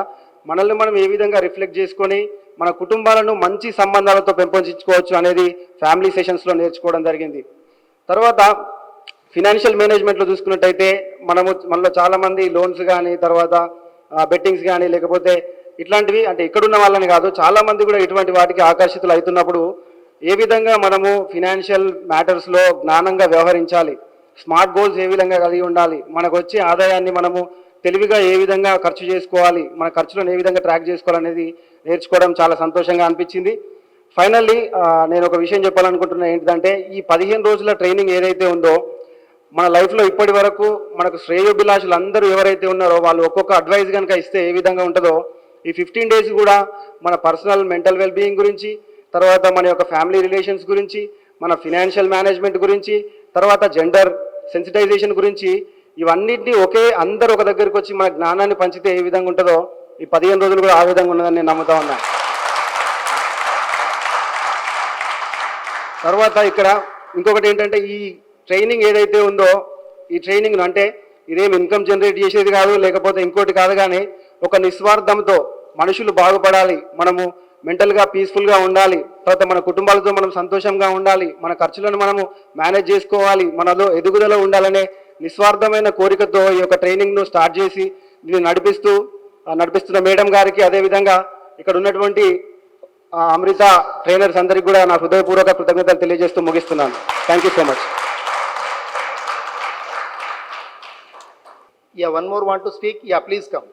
S6: మనల్ని మనం ఏ విధంగా రిఫ్లెక్ట్ చేసుకొని మన కుటుంబాలను మంచి సంబంధాలతో పెంపొందించుకోవచ్చు అనేది ఫ్యామిలీ సెషన్స్లో నేర్చుకోవడం జరిగింది. తర్వాత ఫినాన్షియల్ మేనేజ్మెంట్లో చూసుకున్నట్టయితే మనలో చాలామంది లోన్స్ కానీ, తర్వాత బెట్టింగ్స్ కానీ, లేకపోతే ఇట్లాంటివి అంటే ఇక్కడున్న వాళ్ళని కాదు చాలామంది కూడా ఇటువంటి వాటికి ఆకర్షితులు అవుతున్నప్పుడు ఏ విధంగా మనము ఫినాన్షియల్ మ్యాటర్స్లో జ్ఞానంగా వ్యవహరించాలి, స్మార్ట్ గోల్స్ ఏ విధంగా కలిగి ఉండాలి, మనకు వచ్చే ఆదాయాన్ని మనము తెలివిగా ఏ విధంగా ఖర్చు చేసుకోవాలి, మన ఖర్చులను ఏ విధంగా ట్రాక్ చేసుకోవాలనేది నేర్చుకోవడం చాలా సంతోషంగా అనిపించింది. ఫైనల్లీ నేను ఒక విషయం చెప్పాలనుకుంటున్నా ఏంటంటే ఈ 15 రోజుల ట్రైనింగ్ ఏదైతే ఉందో మన లైఫ్లో ఇప్పటి వరకు మనకు శ్రేయోభిలాషులు అందరూ ఎవరైతే ఉన్నారో వాళ్ళు ఒక్కొక్క అడ్వైస్ కనుక ఇస్తే ఏ విధంగా ఉంటుందో ఈ 15 డేస్ కూడా మన పర్సనల్ మెంటల్ వెల్బీయింగ్ గురించి, తర్వాత మన యొక్క ఫ్యామిలీ రిలేషన్స్ గురించి, మన ఫినాన్షియల్ మేనేజ్మెంట్ గురించి, తర్వాత జెండర్ సెన్సిటైజేషన్ గురించి ఇవన్నింటినీ అందరూ ఒక దగ్గరికి వచ్చి మన జ్ఞానాన్ని పంచితే ఏ విధంగా ఉంటుందో ఈ 15 రోజులు కూడా ఆ విధంగా ఉన్నదని నేను నమ్ముతా ఉన్నాను. తర్వాత ఇక్కడ ఇంకొకటి ఏంటంటే ఈ ట్రైనింగ్ ఏదైతే ఉందో ఈ ట్రైనింగ్ అంటే ఇదేం ఇన్కమ్ జనరేట్ చేసేది కాదు, లేకపోతే ఇంకోటి కాదు, కానీ ఒక నిస్వార్థంతో మనుషులు బాగుపడాలి, మనము మెంటల్గా పీస్ఫుల్గా ఉండాలి, తర్వాత మన కుటుంబాలతో మనం సంతోషంగా ఉండాలి, మన ఖర్చులను మనము మేనేజ్ చేసుకోవాలి, మనలో ఎదుగుదల ఉండాలనే నిస్వార్థమైన కోరికతో ఈ యొక్క ట్రైనింగ్ను స్టార్ట్ చేసి దీన్ని నడిపిస్తున్న మేడం గారికి, అదేవిధంగా ఇక్కడ ఉన్నటువంటి అమృత ట్రైనర్స్ అందరికీ కూడా నా హృదయపూర్వక కృతజ్ఞతలు తెలియజేస్తూ ముగిస్తున్నాను. Thank you so much.
S2: Yeah, one more want to speak? Yeah, please come.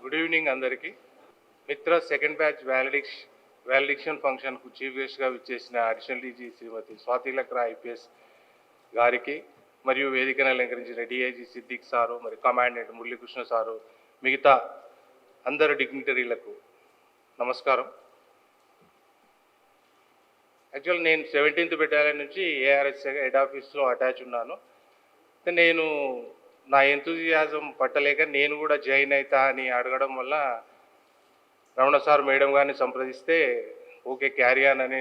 S7: Good evening అందరికీ. మిత్ర సెకండ్ బ్యాచ్ వ్యాలిడిక్షన్ ఫంక్షన్కు చీఫ్ గెస్ట్గా విచ్చేసిన అడిషనల్ డీజీ శ్రీమతి స్వాతి లక్రా ఐపీఎస్ గారికి, మరియు వేదికను అలంకరించిన డిఐజీ సిద్దిక్ సారు, మరి కమాండెంట్ మురళీకృష్ణ సారు, మిగతా అందరు డిగ్నిటరీలకు నమస్కారం. యాక్చువల్ నేను 17th బెటాలియన్ నుంచి ఏఆర్ఎస్ హెడ్ ఆఫీస్లో అటాచ్ ఉన్నాను. నేను నా ఎంతూజియాజం పట్టలేక నేను కూడా జాయిన్ అవుతా అని అడగడం వల్ల రమణ సార్ మేడం గారిని సంప్రదిస్తే ఓకే క్యారీ ఆన్ అని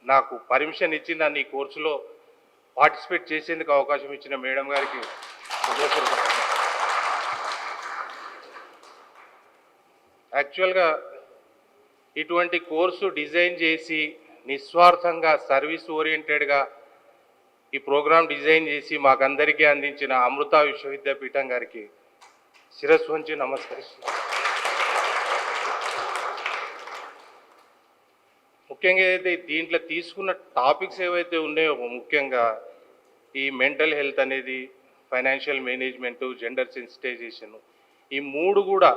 S7: నాకు పర్మిషన్ ఇచ్చి నన్ను ఈ కోర్సులో పార్టిసిపేట్ చేసేందుకు అవకాశం ఇచ్చిన మేడం గారికి యాక్చువల్గా ఇటువంటి కోర్సు డిజైన్ చేసి నిస్వార్థంగా సర్వీస్ ఓరియంటెడ్గా ఈ ప్రోగ్రాం డిజైన్ చేసి మాకందరికీ అందించిన అమృత విశ్వవిద్యాపీఠం గారికి శిరస్సు వంచి నమస్కరిస్తున్నాను. ముఖ్యంగా ఏదైతే దీంట్లో తీసుకున్న టాపిక్స్ ఏవైతే ఉన్నాయో, ముఖ్యంగా ఈ మెంటల్ హెల్త్ అనేది, ఫైనాన్షియల్ మేనేజ్మెంటు, జెండర్ సెన్సిటైజేషన్, ఈ మూడు కూడా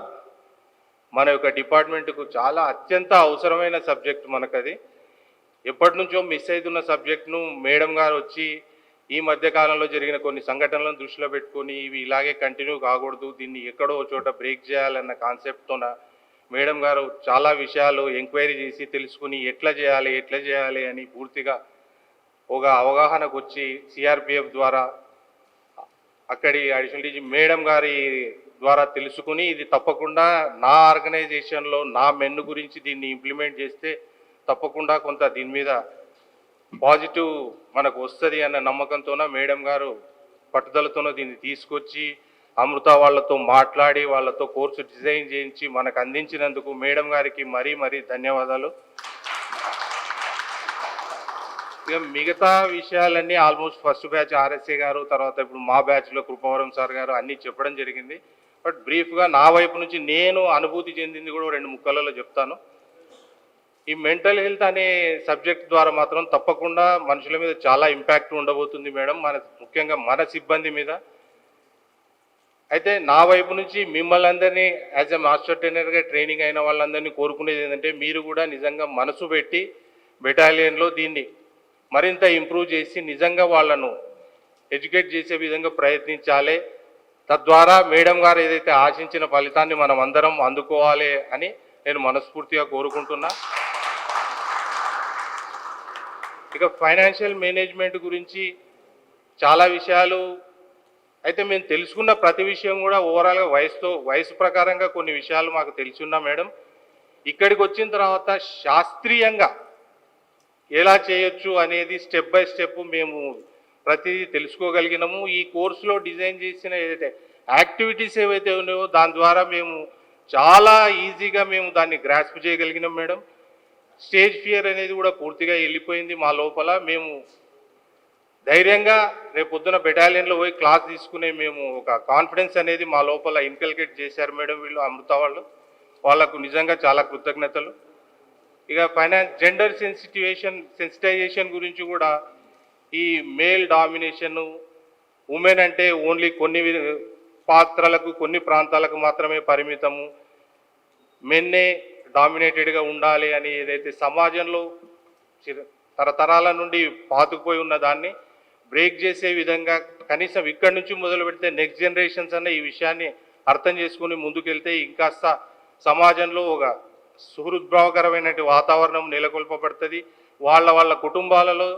S7: మన యొక్క డిపార్ట్మెంట్కు చాలా అత్యంత అవసరమైన సబ్జెక్ట్. మనకు అది ఎప్పటి నుంచో మిస్ అవుతున్న సబ్జెక్ట్ను మేడం గారు వచ్చి ఈ మధ్య కాలంలో జరిగిన కొన్ని సంఘటనలను దృష్టిలో పెట్టుకొని ఇవి ఇలాగే కంటిన్యూ కాకూడదు, దీన్ని ఎక్కడో చోట బ్రేక్ చేయాలన్న కాన్సెప్ట్తోన మేడం గారు చాలా విషయాలు ఎంక్వైరీ చేసి తెలుసుకుని ఎట్లా చేయాలి అని పూర్తిగా ఒక అవగాహనకు వచ్చి సిఆర్పిఎఫ్ ద్వారా అక్కడి అడిషనల్ డీజీ మేడం గారి ద్వారా తెలుసుకుని ఇది తప్పకుండా నా ఆర్గనైజేషన్లో నా మెన్ను గురించి దీన్ని ఇంప్లిమెంట్ చేస్తే తప్పకుండా కొంత దీని మీద పాజిటివ్ మనకు వస్తుంది అన్న నమ్మకంతోన మేడం గారు పట్టుదలతోనో దీన్ని తీసుకొచ్చి అమృత వాళ్ళతో మాట్లాడి వాళ్ళతో కోర్సు డిజైన్ చేయించి మనకు అందించినందుకు మేడం గారికి మరీ ధన్యవాదాలు. ఇక మిగతా విషయాలన్నీ ఆల్మోస్ట్ ఫస్ట్ బ్యాచ్ ఆర్ఎస్ఏ గారు, తర్వాత ఇప్పుడు మా బ్యాచ్లో కృపవరం సార్ గారు అన్నీ చెప్పడం జరిగింది. బట్ బ్రీఫ్గా నా వైపు నుంచి నేను అనుభూతి చెందింది కూడా 2 ముక్కలలో చెప్తాను. ఈ మెంటల్ హెల్త్ అనే సబ్జెక్ట్ ద్వారా మాత్రం తప్పకుండా మనుషుల మీద చాలా ఇంపాక్ట్ ఉండబోతుంది మేడం, ముఖ్యంగా మన సిబ్బంది మీద. అయితే నా వైపు నుంచి మిమ్మల్ని అందరినీ యాజ్ ఎ మాస్టర్ ట్రైనర్గా ట్రైనింగ్ అయిన వాళ్ళందరినీ కోరుకునేది ఏంటంటే మీరు కూడా నిజంగా మనసు పెట్టి బెటాలియన్లో దీన్ని మరింత ఇంప్రూవ్ చేసి నిజంగా వాళ్ళను ఎడ్యుకేట్ చేసే విధంగా ప్రయత్నించాలి. తద్వారా మేడం గారు ఏదైతే ఆశించిన ఫలితాన్ని మనం అందరం అందుకోవాలి అని నేను మనస్ఫూర్తిగా కోరుకుంటున్నా. ఇక ఫైనాన్షియల్ మేనేజ్మెంట్ గురించి చాలా విషయాలు అయితే మేము తెలుసుకున్న ప్రతి విషయం కూడా ఓవరాల్గా వయసు ప్రకారంగా కొన్ని విషయాలు మాకు తెలుసున్నా మేడం. ఇక్కడికి వచ్చిన తర్వాత శాస్త్రీయంగా ఎలా చేయొచ్చు అనేది స్టెప్ బై స్టెప్ మేము ప్రతిదీ తెలుసుకోగలిగినాము. ఈ కోర్సులో డిజైన్ చేసిన ఏదైతే యాక్టివిటీస్ ఏవైతే ఉన్నాయో దాని ద్వారా మేము చాలా ఈజీగా మేము దాన్ని గ్రాస్ప్ చేయగలిగినాం మేడం. స్టేజ్ ఫియర్ అనేది కూడా పూర్తిగా వెళ్ళిపోయింది మా లోపల. మేము ధైర్యంగా రేపు పొద్దున బెటాలియన్లో పోయి క్లాస్ తీసుకునే మేము ఒక కాన్ఫిడెన్స్ అనేది మా లోపల ఇన్కల్కేట్ చేశారు మేడం వీళ్ళు అమృత వాళ్ళు. వాళ్ళకు నిజంగా చాలా కృతజ్ఞతలు. ఇక జెండర్ సెన్సిటైజేషన్ గురించి కూడా ఈ మేల్ డామినేషను, ఉమెన్ అంటే ఓన్లీ కొన్ని పాత్రలకు కొన్ని ప్రాంతాలకు మాత్రమే పరిమితము, మెన్నే డామినేటెడ్గా ఉండాలి అని ఏదైతే సమాజంలో తరతరాల నుండి పాతుకుపోయి ఉన్న దాన్ని బ్రేక్ చేసే విధంగా కనీసం ఇక్కడి నుంచి మొదలు పెడితే నెక్స్ట్ జనరేషన్స్ అన్న ఈ విషయాన్ని అర్థం చేసుకుని ముందుకెళ్తే ఇంకాస్త సమాజంలో ఒక సుహృద్భావకరమైన వాతావరణం నెలకొల్పబడుతుంది. వాళ్ళ కుటుంబాలలో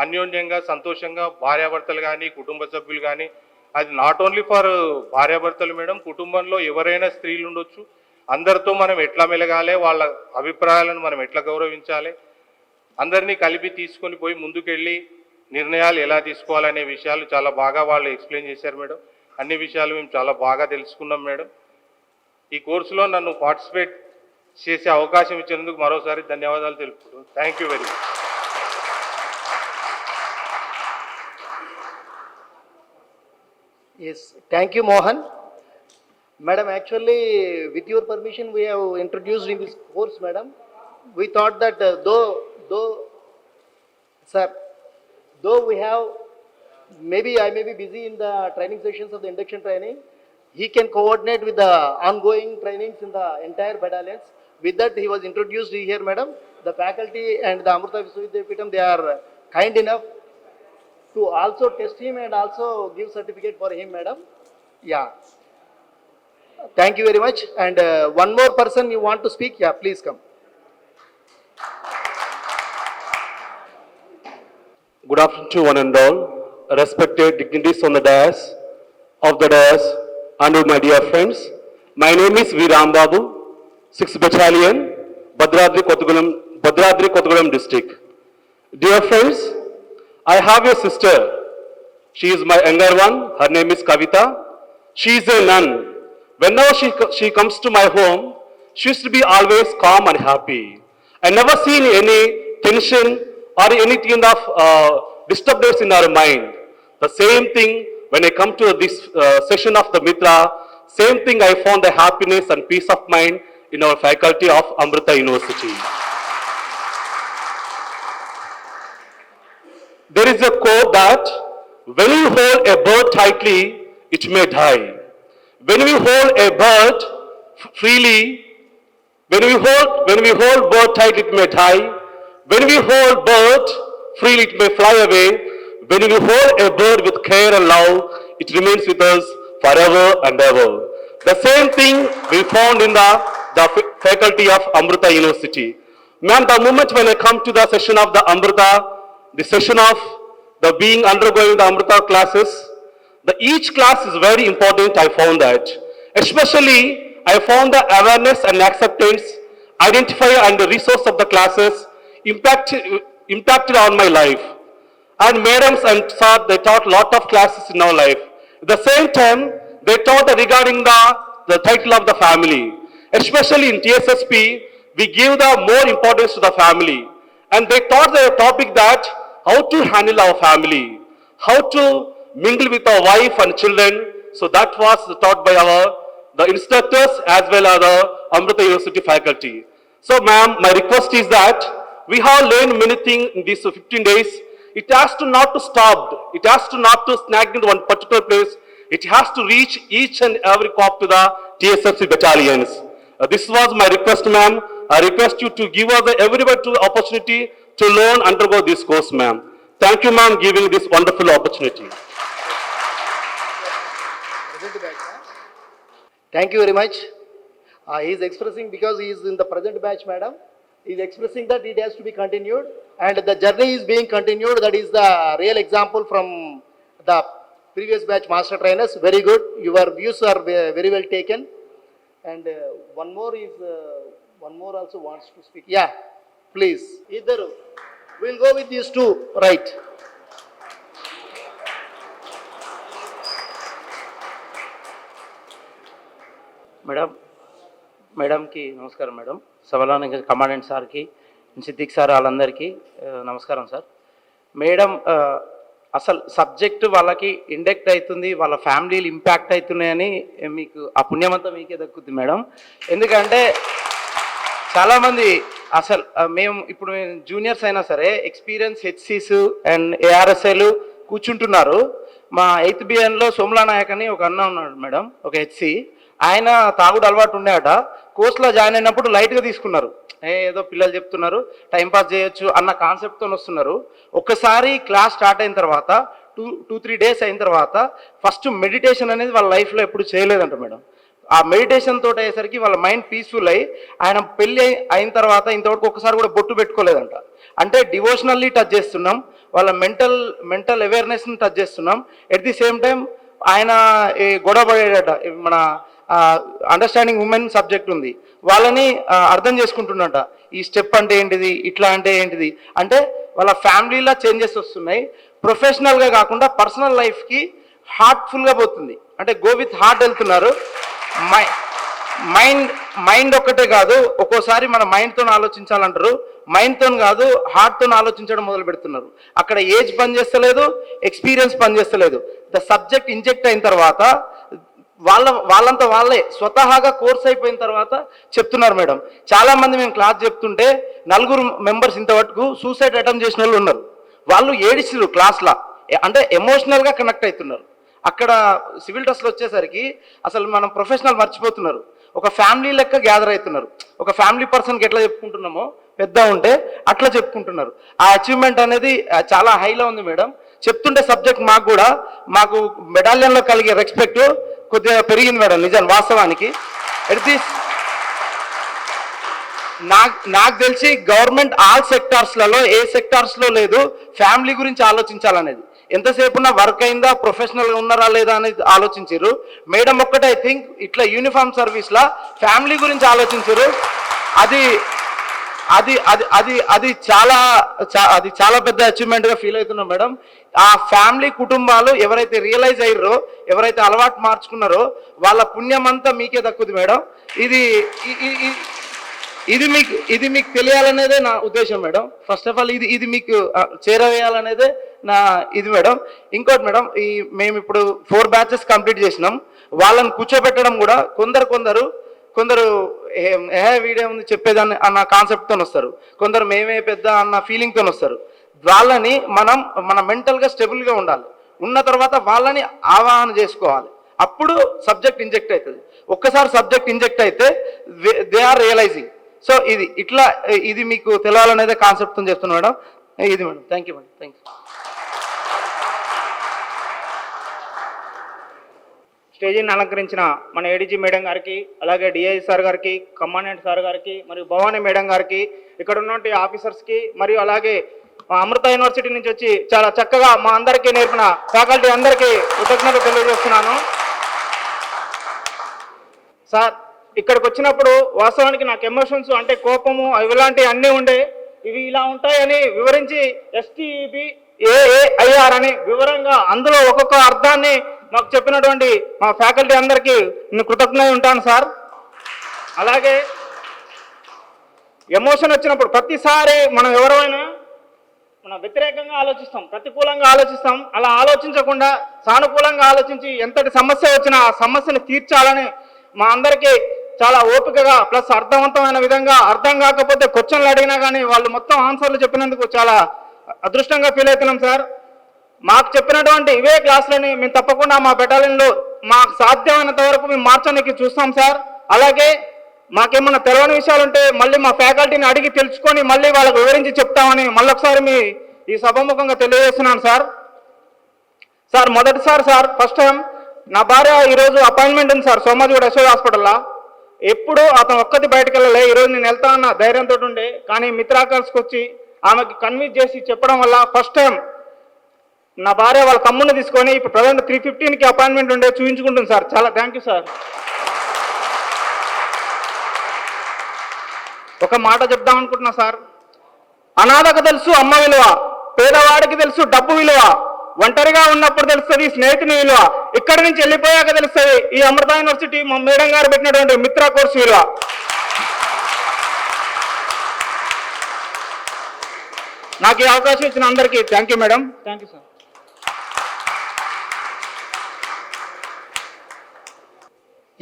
S7: అన్యోన్యంగా సంతోషంగా భార్యాభర్తలు కానీ కుటుంబ సభ్యులు కానీ, అది నాట్ ఓన్లీ ఫర్ భార్యాభర్తలు మేడం, కుటుంబంలో ఎవరైనా స్త్రీలు ఉండొచ్చు, అందరితో మనం ఎట్లా మెలగాలి, వాళ్ళ అభిప్రాయాలను మనం ఎట్లా గౌరవించాలి, అందరినీ కలిపి తీసుకొని పోయి ముందుకెళ్ళి నిర్ణయాలు ఎలా తీసుకోవాలనే విషయాలు చాలా బాగా వాళ్ళు ఎక్స్ప్లెయిన్ చేశారు మేడం. అన్ని విషయాలు మేము చాలా బాగా తెలుసుకున్నాం మేడం. ఈ కోర్సులో నన్ను పార్టిసిపేట్ చేసే అవకాశం ఇచ్చినందుకు మరోసారి ధన్యవాదాలు తెలుపుకుంటూ thank you very much.
S2: Yes, thank you, Mohan. Madam, actually, with your permission, we have introduced in this course, madam. We thought that though we have, maybe I may be busy in the training sessions of the induction training, he can coordinate with the ongoing trainings in the entire battalions. With that, he was introduced here, madam. The faculty and the Amrita Vishwavidyapeetham, they are kind enough to also test him and also give certificate for him, madam. Yeah. Thank you very much. And one more person you want to speak? Yeah, please come.
S8: Good afternoon to one and all, respected dignitaries on the dais, and my dear friends. My name is V. Rambabu, 6th Battalion, Bhadradri Kottagudem district. Dear friends, I have a sister. She is my younger one. Her name is Kavita. She is a nun. Whenever she comes to my home, she used to be always calm and happy. I never seen any tension or any kind of disturbance in her mind. The same thing when I come to this session of the Mitra, same thing I found the happiness and peace of mind in our faculty of Amrita University. There is a quote that when you hold a bird tightly, it may die. When we hold a bird freely, when we hold bird tightly, it may die. When we hold bird freely, it may fly away. When we hold a bird with care and love, it remains with us forever and ever. The same thing we found in the faculty of Amrita University. Ma'am, the moment when I come to the session of the Amrita, the session of the being undergoing the Amrita classes, each class is very important, I found that. Especially, I found the awareness and acceptance, identify and the resource of the classes impacted on my life. And madams and sir, they taught lot of classes in our life. At the same time, they taught regarding the title of the family. Especially in TSSP, we give the more importance to the family. And they taught the topic that how to handle our family, how to mingle with our wife and children. So that was taught by the instructors as well as the Amrita University faculty. So ma'am, my request is that we have learned many things in these 15 days. It has to not to stop. It has to not to snag into one particular place. It has to reach each and every cop to the TSFC battalions. This was my request, ma'am. I request you to give us everybody to the opportunity to learn, undergo this course, ma'am. Thank you, ma'am, giving this wonderful opportunity.
S2: Thank you very much. He is expressing, because he is in the present batch, madam, he is expressing that it has to be continued and the journey is being continued. That is the real example from the previous batch master trainers. Very good. Your views are very well taken. And one more also wants to speak. Yeah, please. Either we'll go with these two, right?
S9: మేడంకి నమస్కారం madam, సభలోని commandant సార్కి, Siddique sir వాళ్ళందరికీ నమస్కారం sir. Madam అసలు subject వాళ్ళకి ఇండెక్ట్ అవుతుంది, వాళ్ళ ఫ్యామిలీలు ఇంపాక్ట్ అవుతున్నాయని మీకు ఆ పుణ్యమంతా మీకే దక్కుతుంది మేడం. ఎందుకంటే చాలామంది అసలు ఇప్పుడు జూనియర్స్ అయినా సరే ఎక్స్పీరియన్స్ హెచ్సీస్ అండ్ ఏఆర్ఎస్ఏలు కూర్చుంటున్నారు. మా 8th బిఎన్లో సోమలా నాయక్ అని ఒక అన్న ఉన్నాడు మేడం, ఒక హెచ్సి. ఆయన తాగుడు అలవాటు ఉండేట. కోర్సులో జాయిన్ అయినప్పుడు లైట్గా తీసుకున్నారు, ఏదో పిల్లలు చెప్తున్నారు టైంపాస్ చేయొచ్చు అన్న కాన్సెప్ట్తో వస్తున్నారు. ఒక్కసారి క్లాస్ స్టార్ట్ అయిన తర్వాత 2-3 డేస్ అయిన తర్వాత ఫస్ట్ మెడిటేషన్ అనేది వాళ్ళ లైఫ్లో ఎప్పుడు చేయలేదంట మేడం. ఆ మెడిటేషన్ తోటి అయ్యేసరికి వాళ్ళ మైండ్ పీస్ఫుల్ అయ్యి ఆయన పెళ్ళి అయిన తర్వాత ఇంతవరకు ఒకసారి కూడా బొట్టు పెట్టుకోలేదంట. అంటే డివోషనల్లీ టచ్ చేస్తున్నాం, వాళ్ళ మెంటల్ అవేర్నెస్ని టచ్ చేస్తున్నాం. ఎట్ ది సేమ్ టైం ఆయన గొడవ పడేటట, మన అండర్స్టాండింగ్ ఉమెన్ సబ్జెక్ట్ ఉంది, వాళ్ళని అర్థం చేసుకుంటున్నట. ఈ స్టెప్ అంటే ఏంటిది, ఇట్లా అంటే ఏంటిది, అంటే వాళ్ళ ఫ్యామిలీలో చేంజెస్ వస్తున్నాయి. ప్రొఫెషనల్గా కాకుండా పర్సనల్ లైఫ్కి హార్ట్ఫుల్గా పోతుంది, అంటే గో విత్ హార్ట్ వెళ్తున్నారు. మైండ్ ఒక్కటే కాదు, ఒక్కోసారి మన మైండ్తో ఆలోచించాలంటారు, మైండ్తో కాదు హార్ట్తో ఆలోచించడం మొదలు పెడుతున్నారు. అక్కడ ఏజ్ పనిచేస్తలేదు, ఎక్స్పీరియన్స్ పనిచేస్తలేదు. ద సబ్జెక్ట్ ఇంజెక్ట్ అయిన తర్వాత వాళ్ళంతా వాళ్ళే స్వతహాగా కోర్స్ అయిపోయిన తర్వాత చెప్తున్నారు మేడం. చాలా మంది మేము క్లాస్ చెప్తుంటే 4 మెంబర్స్ ఇంతవరకు సూసైడ్ అటెంప్ట్ చేసిన వాళ్ళు ఉన్నారు. వాళ్ళు ఏడిస్తారు క్లాస్లో, అంటే ఎమోషనల్గా కనెక్ట్ అవుతున్నారు. అక్కడ సివిల్ డ్రెస్లో వచ్చేసరికి అసలు మనం ప్రొఫెషనల్ మర్చిపోతున్నారు. ఒక ఫ్యామిలీ లెక్క గ్యాదర్ అవుతున్నారు. ఒక ఫ్యామిలీ పర్సన్కి ఎట్లా చెప్పుకుంటున్నామో పెద్ద ఉంటే అట్లా చెప్పుకుంటున్నారు. ఆ అచీవ్మెంట్ అనేది చాలా హైలో ఉంది మేడం. చెప్తుంటే సబ్జెక్ట్ మాకు మెడాలియన్లో కలిగే రెస్పెక్ట్ కొద్దిగా పెరిగింది మేడం. నిజం వాస్తవానికి నాకు తెలిసి గవర్నమెంట్ ఆల్ సెక్టార్స్లలో ఏ సెక్టార్స్లో లేదు ఫ్యామిలీ గురించి ఆలోచించాలనేది. ఎంతసేపు ఉన్న వర్క్ అయిందా, ప్రొఫెషనల్గా ఉన్నారా లేదా అనేది ఆలోచించారు. మేడం ఒక్కటే ఐ థింక్ ఇట్లా యూనిఫామ్ సర్వీస్లో ఫ్యామిలీ గురించి ఆలోచించారు. అది అది అది అది అది చాలా అది చాలా పెద్ద అచీవ్మెంట్గా ఫీల్ అవుతున్నాం మేడం. ఆ ఫ్యామిలీ కుటుంబాలు ఎవరైతే రియలైజ్ అయ్యారో, ఎవరైతే అలవాటు మార్చుకున్నారో వాళ్ళ పుణ్యం అంతా మీకే దక్కుతుంది మేడం. ఇది మీకు తెలియాలనేదే నా ఉద్దేశం మేడం. ఫస్ట్ ఆఫ్ ఆల్ ఇది మీకు చేరవేయాలనేదే నా ఇది మేడం. ఇంకోటి మేడం, మేము ఇప్పుడు 4 బ్యాచెస్ కంప్లీట్ చేసినాం. వాళ్ళని కూర్చోబెట్టడం కూడా కొందరు వీడియో ఉంది చెప్పేదాన్ని అన్న కాన్సెప్ట్తో వస్తారు, కొందరు మేమే పెద్ద అన్న ఫీలింగ్తో వస్తారు. వాళ్ళని మన మెంటల్గా స్టెబుల్గా ఉండాలి. ఉన్న తర్వాత వాళ్ళని ఆవాహన చేసుకోవాలి. అప్పుడు సబ్జెక్ట్ ఇంజెక్ట్ అవుతుంది. ఒక్కసారి సబ్జెక్ట్ ఇంజెక్ట్ అయితే దే ఆర్ రియలైజింగ్. సో ఇది మీకు తెలవాలనేదే కాన్సెప్ట్తో చెప్తున్నాను మేడం. ఇది madam. Thank you madam. Thank you.
S10: స్టేజీని అలంకరించిన మన ఏడీజీ మేడం గారికి, అలాగే డిఐ సార్ గారికి, కమాండెంట్ సార్ గారికి, మరియు భవానీ మేడం గారికి, ఇక్కడ ఉన్నటువంటి ఆఫీసర్స్కి, మరియు అలాగే అమృత యూనివర్సిటీ నుంచి వచ్చి చాలా చక్కగా మా అందరికీ నేర్పిన ఫ్యాకల్టీ అందరికీ కృతజ్ఞతలు తెలియజేస్తున్నాను. సార్, ఇక్కడికి వచ్చినప్పుడు వాస్తవానికి నాకు ఎమోషన్స్ అంటే కోపము ఇలాంటివి అన్నీ ఉండే, ఇవి ఇలా ఉంటాయని వివరించి ఎస్టీఈబి ఏఏఐఆర్ అని వివరంగా అందులో ఒక్కొక్క అర్థాన్ని మాకు చెప్పినటువంటి మా ఫ్యాకల్టీ అందరికీ నేను కృతజ్ఞత ఉంటాను సార్. అలాగే ఎమోషన్ వచ్చినప్పుడు ప్రతిసారి మనం ఎవరైనా వ్యతిరేకంగా ఆలోచిస్తాం, ప్రతికూలంగా ఆలోచిస్తాం. అలా ఆలోచించకుండా సానుకూలంగా ఆలోచించి ఎంతటి సమస్య వచ్చినా ఆ సమస్యను తీర్చాలని మా అందరికీ చాలా ఓపికగా ప్లస్ అర్థవంతమైన విధంగా, అర్థం కాకపోతే క్వశ్చన్లు అడిగినా కానీ వాళ్ళు మొత్తం ఆన్సర్లు చెప్పినందుకు చాలా అదృష్టంగా ఫీల్ అవుతున్నాం సార్. మాకు చెప్పినటువంటి ఇవే క్లాసులని మేము తప్పకుండా మా బెటాలియన్లో మాకు సాధ్యమైనంత వరకు మేము మార్చడానికి చూస్తాం సార్. అలాగే మాకేమన్నా తెలియని విషయాలు ఉంటే మళ్ళీ మా ఫ్యాకల్టీని అడిగి తెలుసుకొని మళ్ళీ వాళ్ళకు వివరించి చెప్తామని మళ్ళొకసారి మీ ఈ సభాముఖంగా తెలియజేస్తున్నాను సార్. సార్, మొదటిసారి సార్ ఫస్ట్ టైం నా భార్య ఈరోజు అపాయింట్మెంట్ ఉంది సార్ సోమాజిగూడ యశోద హాస్పిటల్లో. ఎప్పుడు అతను ఒక్కటి బయటకు వెళ్ళలే, ఈరోజు నేను వెళ్తా అన్న ధైర్యంతో ఉండే, కానీ మిత్రాకర్స్కి వచ్చి ఆమెకి కన్విన్స్ చేసి చెప్పడం వల్ల ఫస్ట్ టైం నా భార్య వాళ్ళ తమ్ముడిని తీసుకొని ఇప్పుడు ప్రజెంట్ 3:15కి అపాయింట్మెంట్ ఉండే చూపించుకుంటుంది సార్. చాలా థ్యాంక్ యూ సార్. ఒక మాట చెప్దాం అనుకుంటున్నా సార్. అనాథకు తెలుసు అమ్మ విలువ, పేదవాడికి తెలుసు డబ్బు విలువ, ఒంటరిగా ఉన్నప్పుడు తెలుస్తుంది స్నేహితుని విలువ, ఇక్కడి నుంచి వెళ్ళిపోయాక తెలుస్తుంది ఈ అమృత యూనివర్సిటీ మా మేడం గారు పెట్టినటువంటి మిత్ర కోర్సు విలువ. నాకు ఈ అవకాశం ఇచ్చిన అందరికీ thank you madam. Thank you sir.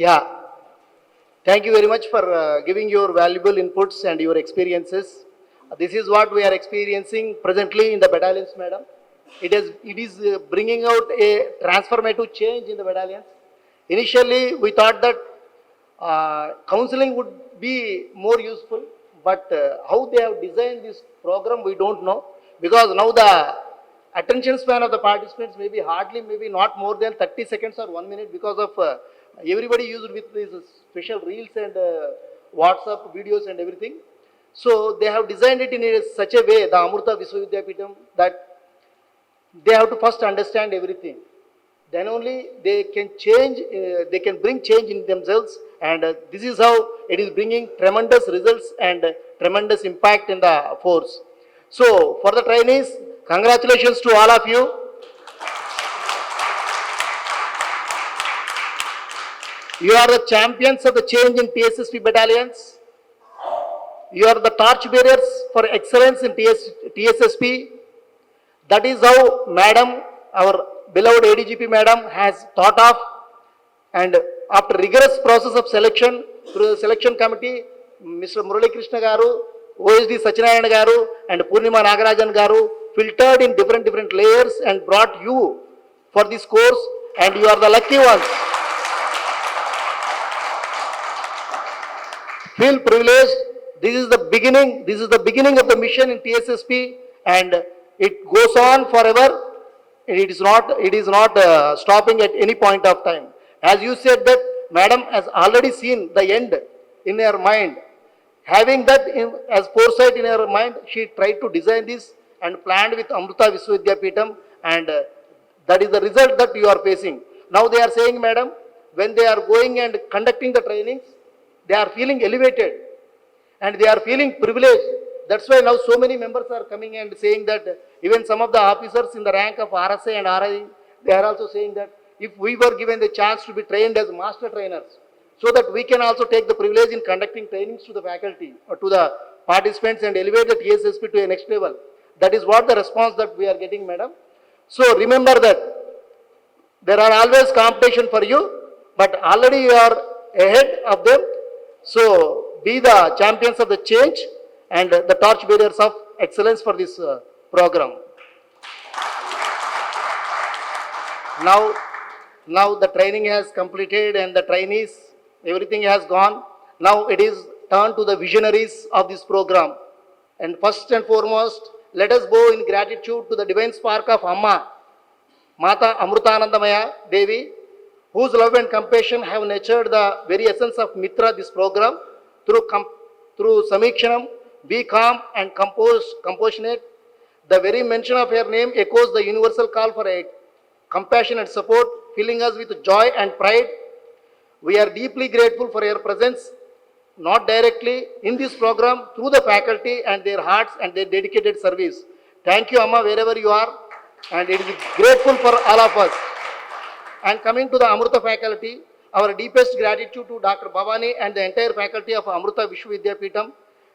S2: Yeah, thank you very much for giving your valuable inputs and your experiences. This is what we are experiencing presently in the battalions, madam. It is bringing out a transformative change in the battalions. Initially, we thought that counseling would be more useful, but how they have designed this program, we don't know, because now the attention span of the participants may be hardly, maybe not more than 30 seconds or 1 minute because of everybody used with these special reels and WhatsApp videos and everything. So they have designed it in such a way, the Amrita Vishwavidyapeetham, that they have to first understand everything. Then only they can change, they can bring change in themselves, and this is how it is bringing tremendous results and tremendous impact in the force. So for the trainees, congratulations to all of you. You are the champions of the change in TSSP battalions. You are the torch bearers for excellence in TSSP. That is how Madam, our beloved ADGP Madam, has thought of, and after rigorous process of selection through the selection committee, Mr. Murali Krishna Garu, OSD Sachinarayana Garu, and Purnima Nagarajan Garu filtered in different layers and brought you for this course, and you are the lucky ones. Feel privileged. This is the beginning of the mission in TSSP, and it goes on forever. It is not stopping at any point of time. As you said that Madam has already seen the end in her mind. Having that as foresight in her mind, she tried to design this and planned with Amrita Viswavidyapeetham, and that is the result that you are facing. Now they are saying, Madam, when they are going and conducting the trainings, they are feeling elevated and they are feeling privileged. That's why now so many members are coming and saying that even some of the officers in the rank of RSA and RI, they are also saying that if we were given the chance to be trained as master trainers, so that we can also take the privilege in conducting trainings to the faculty or to the participants and elevate the TSSP to a next level. That is what the response that we are getting, Madam. So remember that there are always competition for you, but already you are ahead of them. So be the champions of the change and the torch bearers of excellence for this program. Now the training has completed and the trainees, everything has gone. Now it is turned to the visionaries of this program. And first and foremost, let us bow in gratitude to the divine spark of Amma, Mata Amrutanandamaya Devi, whose love and compassion have nurtured the very essence of Mitra, this program, through Samikshanam, be calm and compassionate. The very mention of her name echoes the universal call for a compassion and support, filling us with joy and pride. We are deeply grateful for your presence, not directly in this program, through the faculty and their hearts and their dedicated service. Thank you, Amma, wherever you are, and it is grateful for all of us. And coming to the Amrita faculty, our deepest gratitude to Dr. Bhavani and the entire faculty of Amrita Viswavidyapeetham.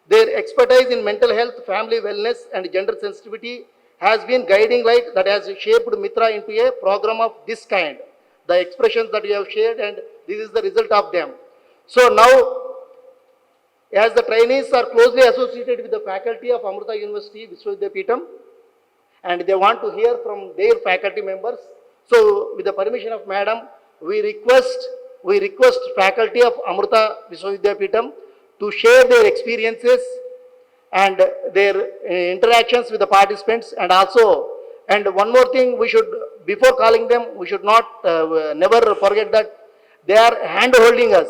S2: Their expertise in mental health, family wellness, and gender sensitivity has been guiding light that has shaped Mitra into a program of this kind. The expressions that you have shared, and this is the result of them. So now, as the trainees are closely associated with the faculty of Amrita University Viswavidyapeetham, and they want to hear from their faculty members. So, with the permission of Madam, we request faculty of Amrita Viswavidyapeetham to share their experiences and their interactions with the participants, and also, and one more thing, we should, before calling them, we should not never forget that they are hand holding us.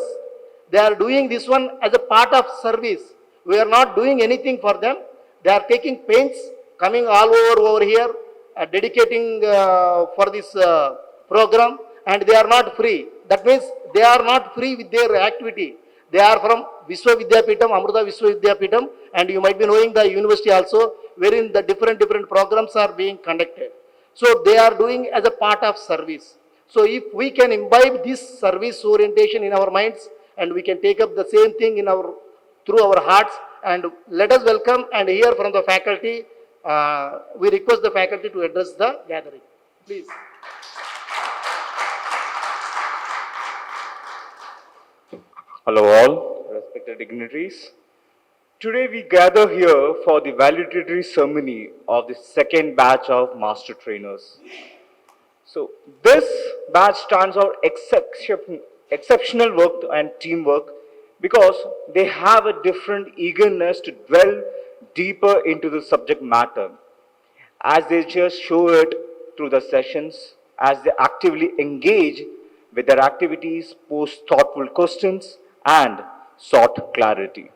S2: They are doing this one as a part of service. We are not doing anything for them. They are taking pains, coming all over here, dedicating for this program, and they are not free. That means they are not free with their activity. They are from Viswavidyapeetham, Amrita Viswavidyapeetham, and you might be knowing the university also, wherein the different programs are being conducted. So they are doing as a part of service. So if we can imbibe this service orientation in our minds, and we can take up the same thing in through our hearts, and let us welcome and hear from the faculty. We request the faculty to address the gathering. Please.
S11: Hello all, respected dignitaries. Today we gather here for the valedictory ceremony of the second batch of master trainers. So this batch stands out exceptional work and teamwork because they have a different eagerness to dwell deeper into the subject matter, as they just show it through the sessions, as they actively engage with their activities, pose thoughtful questions, and sought clarity.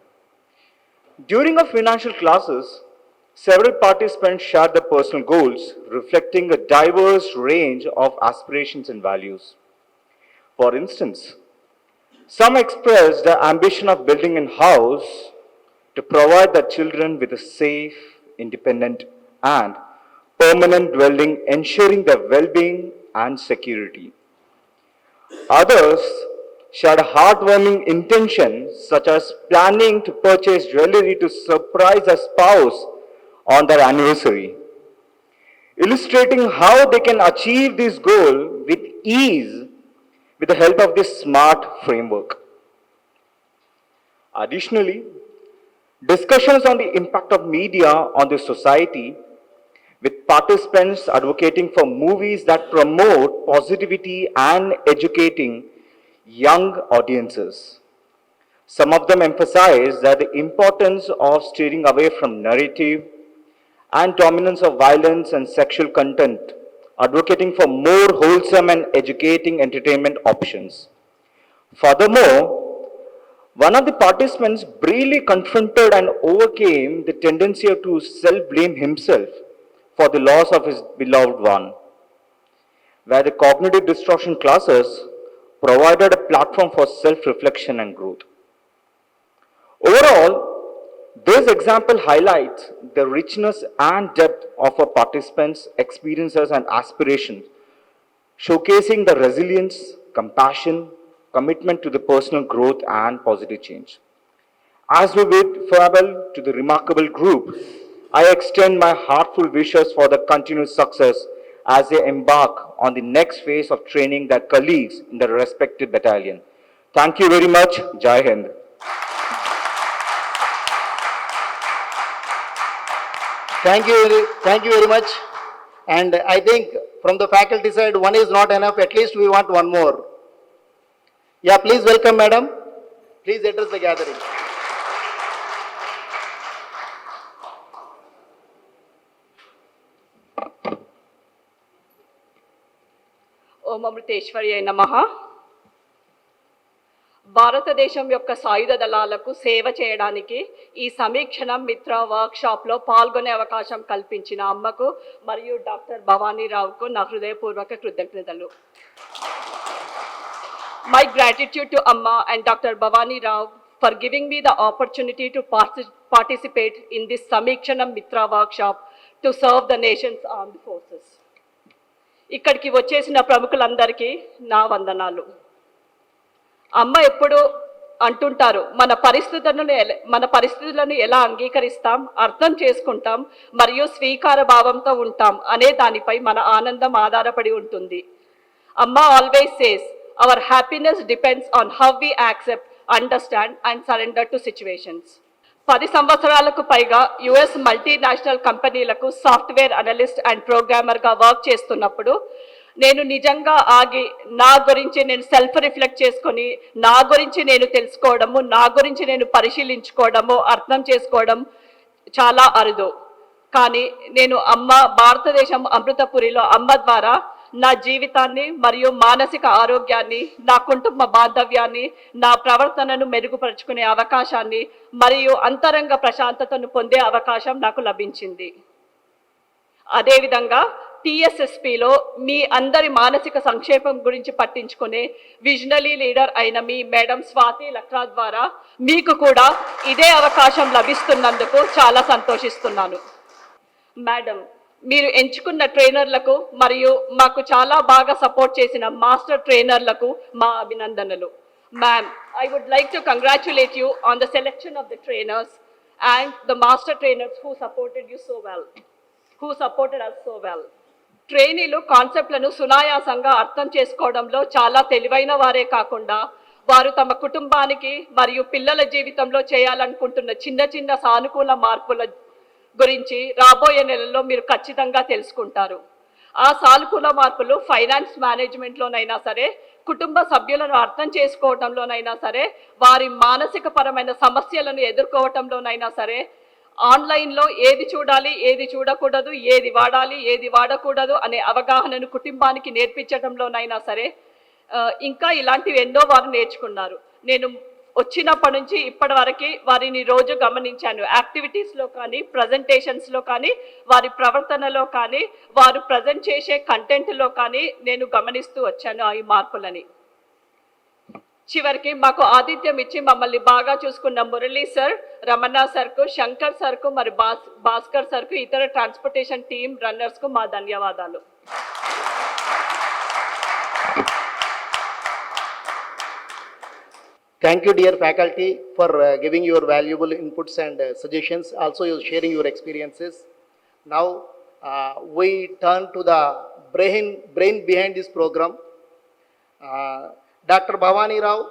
S11: During our financial classes, several participants shared their personal goals, reflecting a diverse range of aspirations and values. For instance, some expressed the ambition of building a house to provide their children with a safe, independent, and permanent dwelling, ensuring their well-being and security. Others shared heartwarming intentions such as planning to purchase jewelry to surprise a spouse on their anniversary, illustrating how they can achieve this goal with ease with the help of this SMART framework. Additionally, discussions on the impact of media on the society, with participants advocating for movies that promote positivity and educating young audiences. Some of them emphasize that the importance of steering away from narrative and dominance of violence and sexual content, advocating for more wholesome and educating entertainment options. Furthermore, one of the participants bravely confronted and overcame the tendency to self-blame himself for the loss of his beloved one, where the cognitive distortion classes provided a platform for self-reflection and growth. Overall, this example highlights the richness and depth of our participants' experiences and aspirations, showcasing the resilience, compassion, commitment to the personal growth and positive change. As we bid farewell to the remarkable group, I extend my heartfelt wishes for the continued success as they embark on the next phase of training their colleagues in their respective battalion. Thank you very much. Jai Hind.
S2: Thank you very much. And I think from the faculty side, one is not enough, at least we want one more. Yeah, please welcome madam. Please address the gathering.
S12: ఓం అమృతేశ్వర్యై నమః. భారతదేశం యొక్క సాయుధ దళాలకు సేవ చేయడానికి ఈ సమీక్షణ మిత్ర వర్క్షాప్లో పాల్గొనే అవకాశం కల్పించిన అమ్మకు మరియు డాక్టర్ భవానీరావుకు నా హృదయపూర్వక కృతజ్ఞతలు. My gratitude to Amma and Dr. Bhavani Rao for giving me the opportunity to participate in this Samikshana Mitra workshop to serve the nation's armed forces. ఇక్కడికి వచ్చేసిన ప్రముఖులందరికీ నా వందనాలు. అమ్మ ఎప్పుడు అంటుంటారు, మన పరిస్థితులను ఎలా అంగీకరిస్తాం, అర్థం చేసుకుంటాం మరియు స్వీకార భావంతో ఉంటాం అనే దానిపై మన ఆనందం ఆధారపడి ఉంటుంది. అమ్మ always says our happiness depends on how we accept, understand and surrender to situations. 10 సంవత్సరాలకు పైగా యుఎస్ మల్టీనేషనల్ కంపెనీలకు సాఫ్ట్వేర్ అనలిస్ట్ అండ్ ప్రోగ్రామర్గా వర్క్ చేస్తున్నప్పుడు నేను నిజంగా ఆగి నా గురించి నేను సెల్ఫ్ రిఫ్లెక్ట్ చేసుకొని నా గురించి నేను తెలుసుకోవడము, నా గురించి నేను పరిశీలించుకోవడము, అర్థం చేసుకోవడం చాలా అరుదు. కానీ నేను భారతదేశం అమృతపురిలో అమ్మ ద్వారా నా జీవితాన్ని మరియు మానసిక ఆరోగ్యాన్ని, నా కుటుంబ బాంధవ్యాన్ని, నా ప్రవర్తనను మెరుగుపరుచుకునే అవకాశాన్ని మరియు అంతరంగ ప్రశాంతతను పొందే అవకాశం నాకు లభించింది. అదేవిధంగా టీఎస్ఎస్పిలో మీ అందరి మానసిక సంక్షేమం గురించి పట్టించుకునే విజనరీ లీడర్ అయిన మీ మేడం స్వాతి లక్రా ద్వారా మీకు కూడా ఇదే అవకాశం లభిస్తున్నందుకు చాలా సంతోషిస్తున్నాను. మేడం, మీరు ఎంచుకున్న ట్రైనర్లకు మరియు మాకు చాలా బాగా సపోర్ట్ చేసిన మాస్టర్ ట్రైనర్లకు మా అభినందనలు. Ma'am, I would like to congratulate you on the selection of the trainers and the master trainers who supported you so well, who supported us so well. ట్రైనీలు కాన్సెప్ట్లను సునాయాసంగా అర్థం చేసుకోవడంలో చాలా తెలివైన వారే కాకుండా వారు తమ కుటుంబానికి మరియు పిల్లల జీవితంలో చేయాలనుకుంటున్న చిన్న చిన్న సానుకూల మార్పుల గురించి రాబోయే నెలల్లో మీరు ఖచ్చితంగా తెలుసుకుంటారు. ఆ సానుకూల మార్పులు ఫైనాన్స్ మేనేజ్మెంట్లోనైనా సరే, కుటుంబ సభ్యులను అర్థం చేసుకోవడంలోనైనా సరే, వారి మానసిక పరమైన సమస్యలను ఎదుర్కోవటంలోనైనా సరే, ఆన్లైన్లో ఏది చూడాలి, ఏది చూడకూడదు, ఏది వాడాలి, ఏది వాడకూడదు అనే అవగాహనను కుటుంబానికి నేర్పించడంలోనైనా సరే, ఇంకా ఇలాంటివి ఎన్నో వారు నేర్చుకున్నారు. నేను వచ్చినప్పటి నుంచి ఇప్పటి వరకు వారిని రోజు గమనించాను. యాక్టివిటీస్లో కానీ, ప్రజెంటేషన్స్లో కానీ, వారి ప్రవర్తనలో కానీ, వారు ప్రజెంట్ చేసే కంటెంట్లో కానీ నేను గమనిస్తూ వచ్చాను ఈ మార్పులని. చివరికి మాకు ఆతిథ్యం ఇచ్చి మమ్మల్ని బాగా చూసుకున్న మురళీ సార్, రమణ సార్కు, శంకర్ సార్కు, మరి భాస్కర్ సార్కు, ఇతర ట్రాన్స్పోర్టేషన్ టీమ్ రన్నర్స్కు మా ధన్యవాదాలు.
S2: Thank you, dear faculty, for giving your valuable inputs and suggestions. Also, you sharing your experiences. Now, we turn to the brain behind this program. Dr. Bhavani Rao,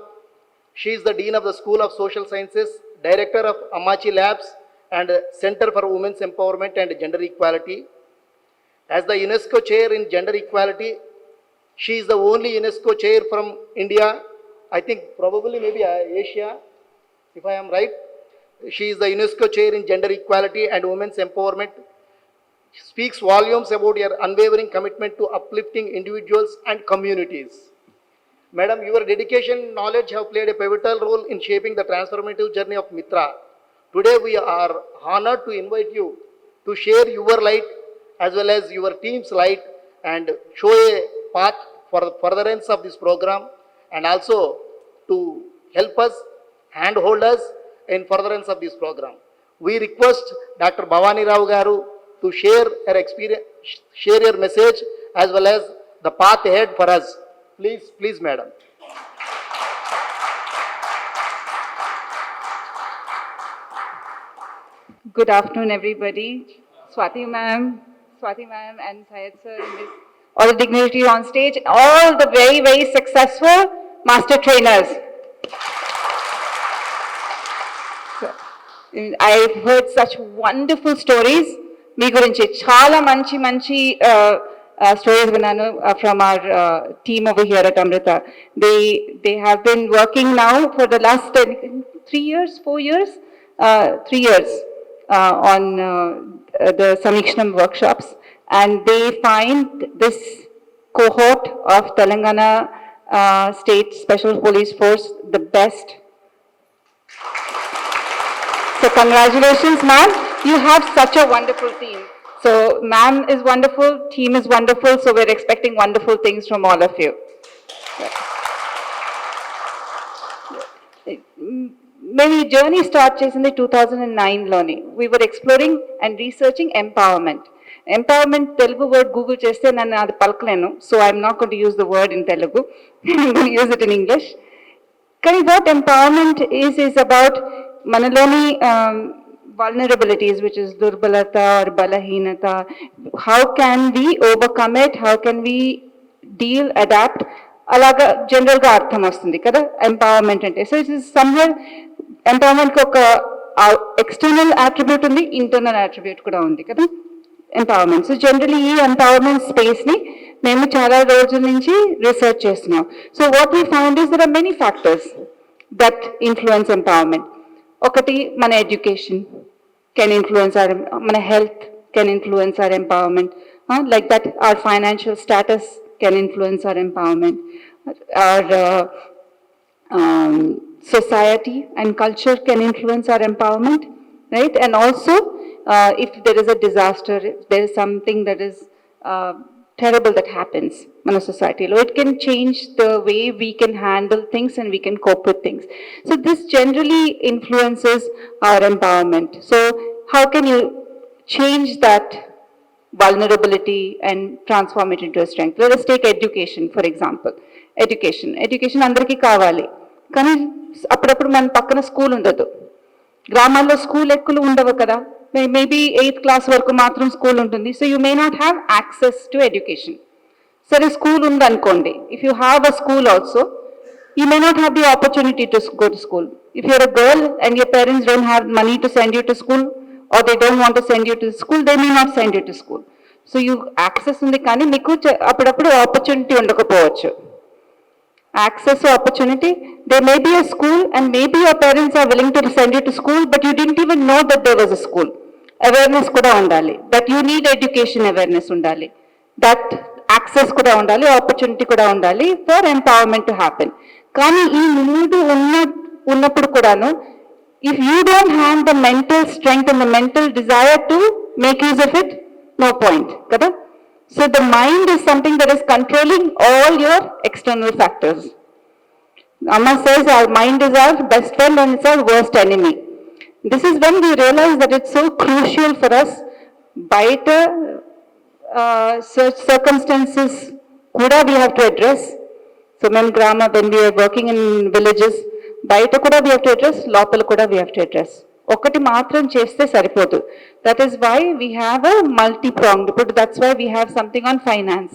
S2: she is the Dean of the School of Social Sciences, Director of Amachi Labs and Center for Women's Empowerment and Gender Equality. As the UNESCO Chair in Gender Equality, she is the only UNESCO Chair from India, I think probably maybe Asia, if I am right. She is the UNESCO Chair in Gender Equality and Women's Empowerment. Speaks volumes about your unwavering commitment to uplifting individuals and communities. Madam, your dedication and knowledge have played a pivotal role in shaping the transformative journey of Mitra. Today we are honored to invite you to share your light as well as your team's light and show a path for the furtherance of this program, and also to help us, handhold us in furtherance of this program. We request Dr. Bhavani Rao Garu to share her experience, share your message as well as the path ahead for us. Please, madam.
S13: Good afternoon, everybody. Swati ma'am, and Syed sir, and all the dignitaries on stage, all the very, very successful master trainers. So, I've heard such wonderful stories. మీ గురించి చాలా మంచి stories విన్నాను from our team over here at Amrita. They have been working now for the last 3 years, 4 years, 3 years on the Samikshanam workshops, and they find this cohort of Telangana State Special Police Force the best. So congratulations, ma'am. You have such a wonderful team. So ma'am is wonderful, team is wonderful, so we're expecting wonderful things from all of you. మేము ఈ journey start చేసింది 2009లోని. We were exploring and researching empowerment. Empowerment Telugu word Google చేస్తే నన్ను అది పలకలేను, so I'm not going to use the word in Telugu, I'm going to use it in English. కానీ what empowerment is about మనలోని vulnerabilities, which is durbalata or balahinata. How can we overcome it? How can we deal, adapt? అలాగా జనరల్గా అర్థం వస్తుంది కదా empowerment అంటే. So it is somewhere ఎంపవర్మెంట్కి ఒక ఎక్స్టర్నల్ అట్రిబ్యూట్ ఉంది, ఇంటర్నల్ అట్రిబ్యూట్ కూడా ఉంది కదా ఎంపవర్మెంట్. సో జనరలీ ఈ ఎంపవర్మెంట్ స్పేస్ని మేము చాలా రోజుల నుంచి రీసెర్చ్ చేస్తున్నాం. So what we found is there are many factors that influence empowerment. ఒకటి మన ఎడ్యుకేషన్ కెన్ ఇన్ఫ్లుయెన్స్ our, మన health can influence our empowerment, like that our financial status can influence our empowerment, our society and culture can influence our empowerment, right? And also if there is a disaster, if there is something that is terrible that happens in a society, it can change the way we can handle things and we can cope with things. So this generally influences our empowerment. So how can you change that vulnerability and transform it into a strength? Let us take education, for example. Education అందరికీ కావాలి, కానీ అప్పుడప్పుడు మన పక్కన school ఉండదు. గ్రామాల్లో school ఎక్కువ ఉండవు కదా, మేబీ 8th క్లాస్ వరకు మాత్రం స్కూల్ ఉంటుంది. So you may not have access to education. సరే స్కూల్ ఉందనుకోండి, if you have a school also, you may not have the opportunity to go to school. If you're a girl and your parents don't have money to send you to school, or they don't want to send you to school, they may not send you to school. So you access ఉంది, కానీ మీకు అప్పుడప్పుడు opportunity ఉండకపోవచ్చు. Access to opportunity, there may be a school and maybe your parents are willing to send you to school, but you didn't even know that there was a school. Awareness kuda undali, that you need education awareness undali, that access kuda undali, opportunity kuda undali for empowerment to happen. Kani ee moodu unnappudu kudanu, if you don't have the mental strength and the mental desire to make use of it, no point kada. So the mind is something that is controlling all your external factors. Amma says our mind is our best friend and it's our worst enemy. This is when we realize that it's so crucial for us, బయట circumstances kuda we have to address. So when we are working in villages, బయట కూడా we have to address, లోపల కూడా we have to address. ఒకటి మాత్రం చేస్తే సరిపోదు. That is why we have a multi-pronged approach. That's why we have something on finance.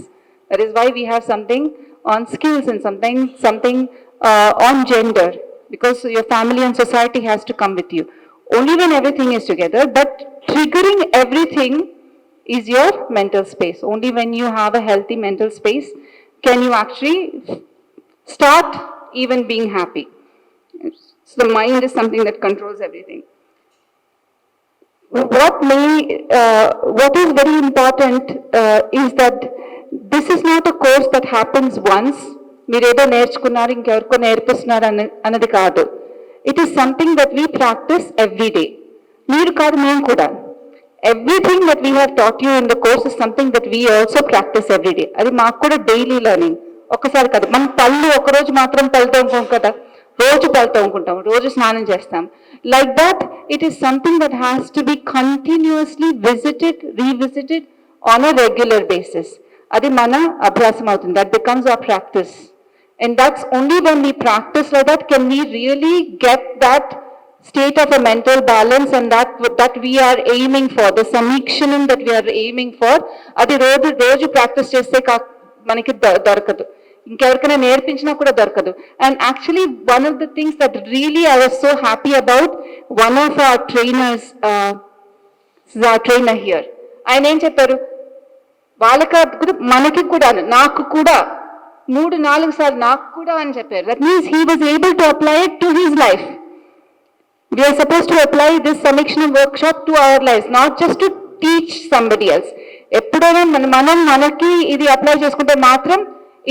S13: That is why we have something on skills and something on gender, because your family and society has to come with you. Only when everything is together, but triggering everything is your mental space. Only when you have a healthy mental space can you actually start even being happy. So the mind is something that controls everything. What is very important is that this is not a course that happens once. మీరేదో నేర్చుకున్నారు ఇంకెవరికో నేర్పిస్తున్నారు అన్నది కాదు. It is something that we practice every day. మీరు కాదు, మేము కూడా. Everything that we have taught you in the course is something that we also practice every day. అది మాకు కూడా డైలీ లెర్నింగ్. ఒక్కసారి కాదు, మనం పళ్ళు ఒకరోజు మాత్రం పళ్ళు తోముకోం కదా, రోజు పళ్ళు తోముకుంటాం, రోజు స్నానం చేస్తాం. Like that, it is something that has to be continuously visited, revisited on a regular basis. అది మన అభ్యాసం అవుతుంది. That becomes our practice. And that's only when we practice like that can we really get that state of a mental balance, and that we are aiming for, the samikshanam that we are aiming for. Adi roju practice cheste maniki dorkadu, ఇంకెవరికైనా నేర్పించినా కూడా దొరకదు. And actually one of the things that really I was so happy about, one of our trainers, our trainer here, ఆయన ఏం చెప్పారు, వాళ్ళకి మనకి కూడా, నాకు కూడా 3-4 సార్లు నాకు కూడా అని చెప్పారు. That means he was able to apply it to his life. We are supposed to apply this Samikshanam workshop to our lives, not just to teach somebody else. ఎప్పుడైనా మనం మనకి ఇది అప్లై చేసుకుంటే మాత్రం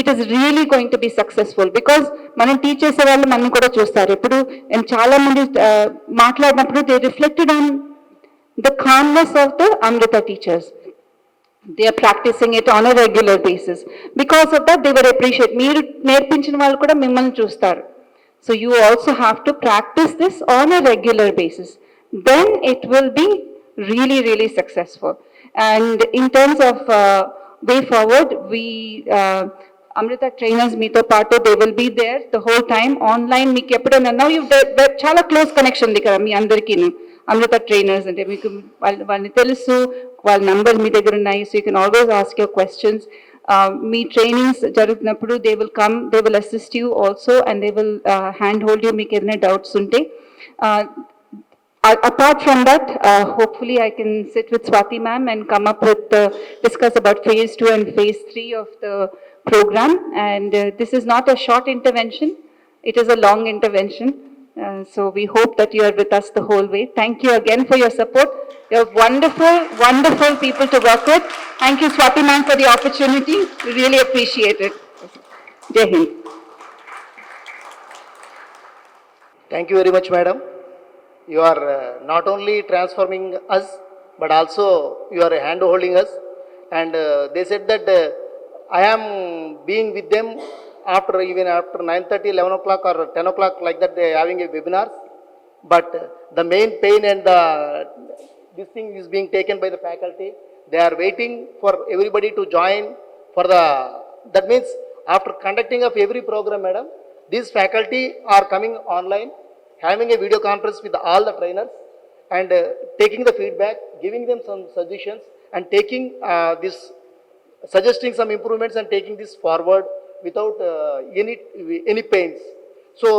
S13: it is really going to be successful, because మనం teach చేసే వాళ్ళు మనం కూడా చూస్తారు. ఇప్పుడు చాలా మంది మాట్లాడినప్పుడు they reflected on the calmness of the Amrita teachers. They are practicing it on a regular basis. Because of that, they were appreciated. మీరు నేర్పించిన వాళ్ళు కూడా మిమ్మల్ని చూస్తారు. So you also have to practice this on a regular basis. Then it will be really, really successful. And in terms of way forward, we Amrita trainers meeto pato, they will be there the whole time online. Meeku eppudaina, now you've chala close connection ఉంది కదా మీ అందరికీ. Amrita trainers అంటే మీకు వాళ్ళని తెలుసు, వాళ్ళ number మీ దగ్గర ఉన్నాయి. So you can always ask your questions. Me trainings జరుగుతున్నప్పుడు they will come, they will assist you also, and they will hand hold you మీకు ఏదైనా డౌట్స్ ఉంటే. Apart from that, hopefully I can sit with Swati ma'am and come up with discuss about phase 2 and phase 3 of the program. And this is not a short intervention, it is a long intervention. So we hope that you are with us the whole way. Thank you again for your support. You are wonderful, wonderful people to work with. Thank you, Swati ma'am, for the opportunity. We really appreciate it. Jai Hind.
S2: Thank you very much, madam. You are not only transforming us, but also you are hand holding us. And they said that I am being with them even after 9:30, 11 o'clock or 10 o'clock, like that they are having a webinars. But the main pain and this thing is being taken by the faculty. They are waiting for everybody to join for that means after conducting of every program, madam, these faculty are coming online, having a video conference with all the trainers, and taking the feedback, giving them some suggestions, and taking suggesting some improvements and taking this forward without any pains. So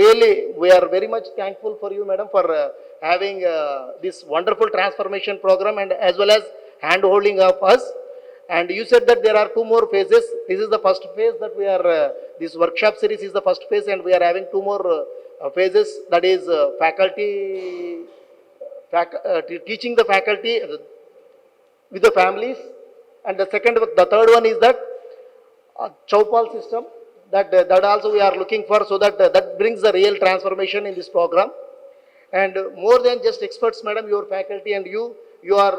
S2: really we are very much thankful for you, madam, for having this wonderful transformation program, and as well as hand holding of us. And you said that there are 2 more phases. This is the first phase that we are this workshop series is the first phase, and we are having 2 more phases, that is teaching the faculty with the families. And the third one is that Chowpal system, that also we are looking for, so that brings the real transformation in this program. And more than just experts, madam, your faculty and you are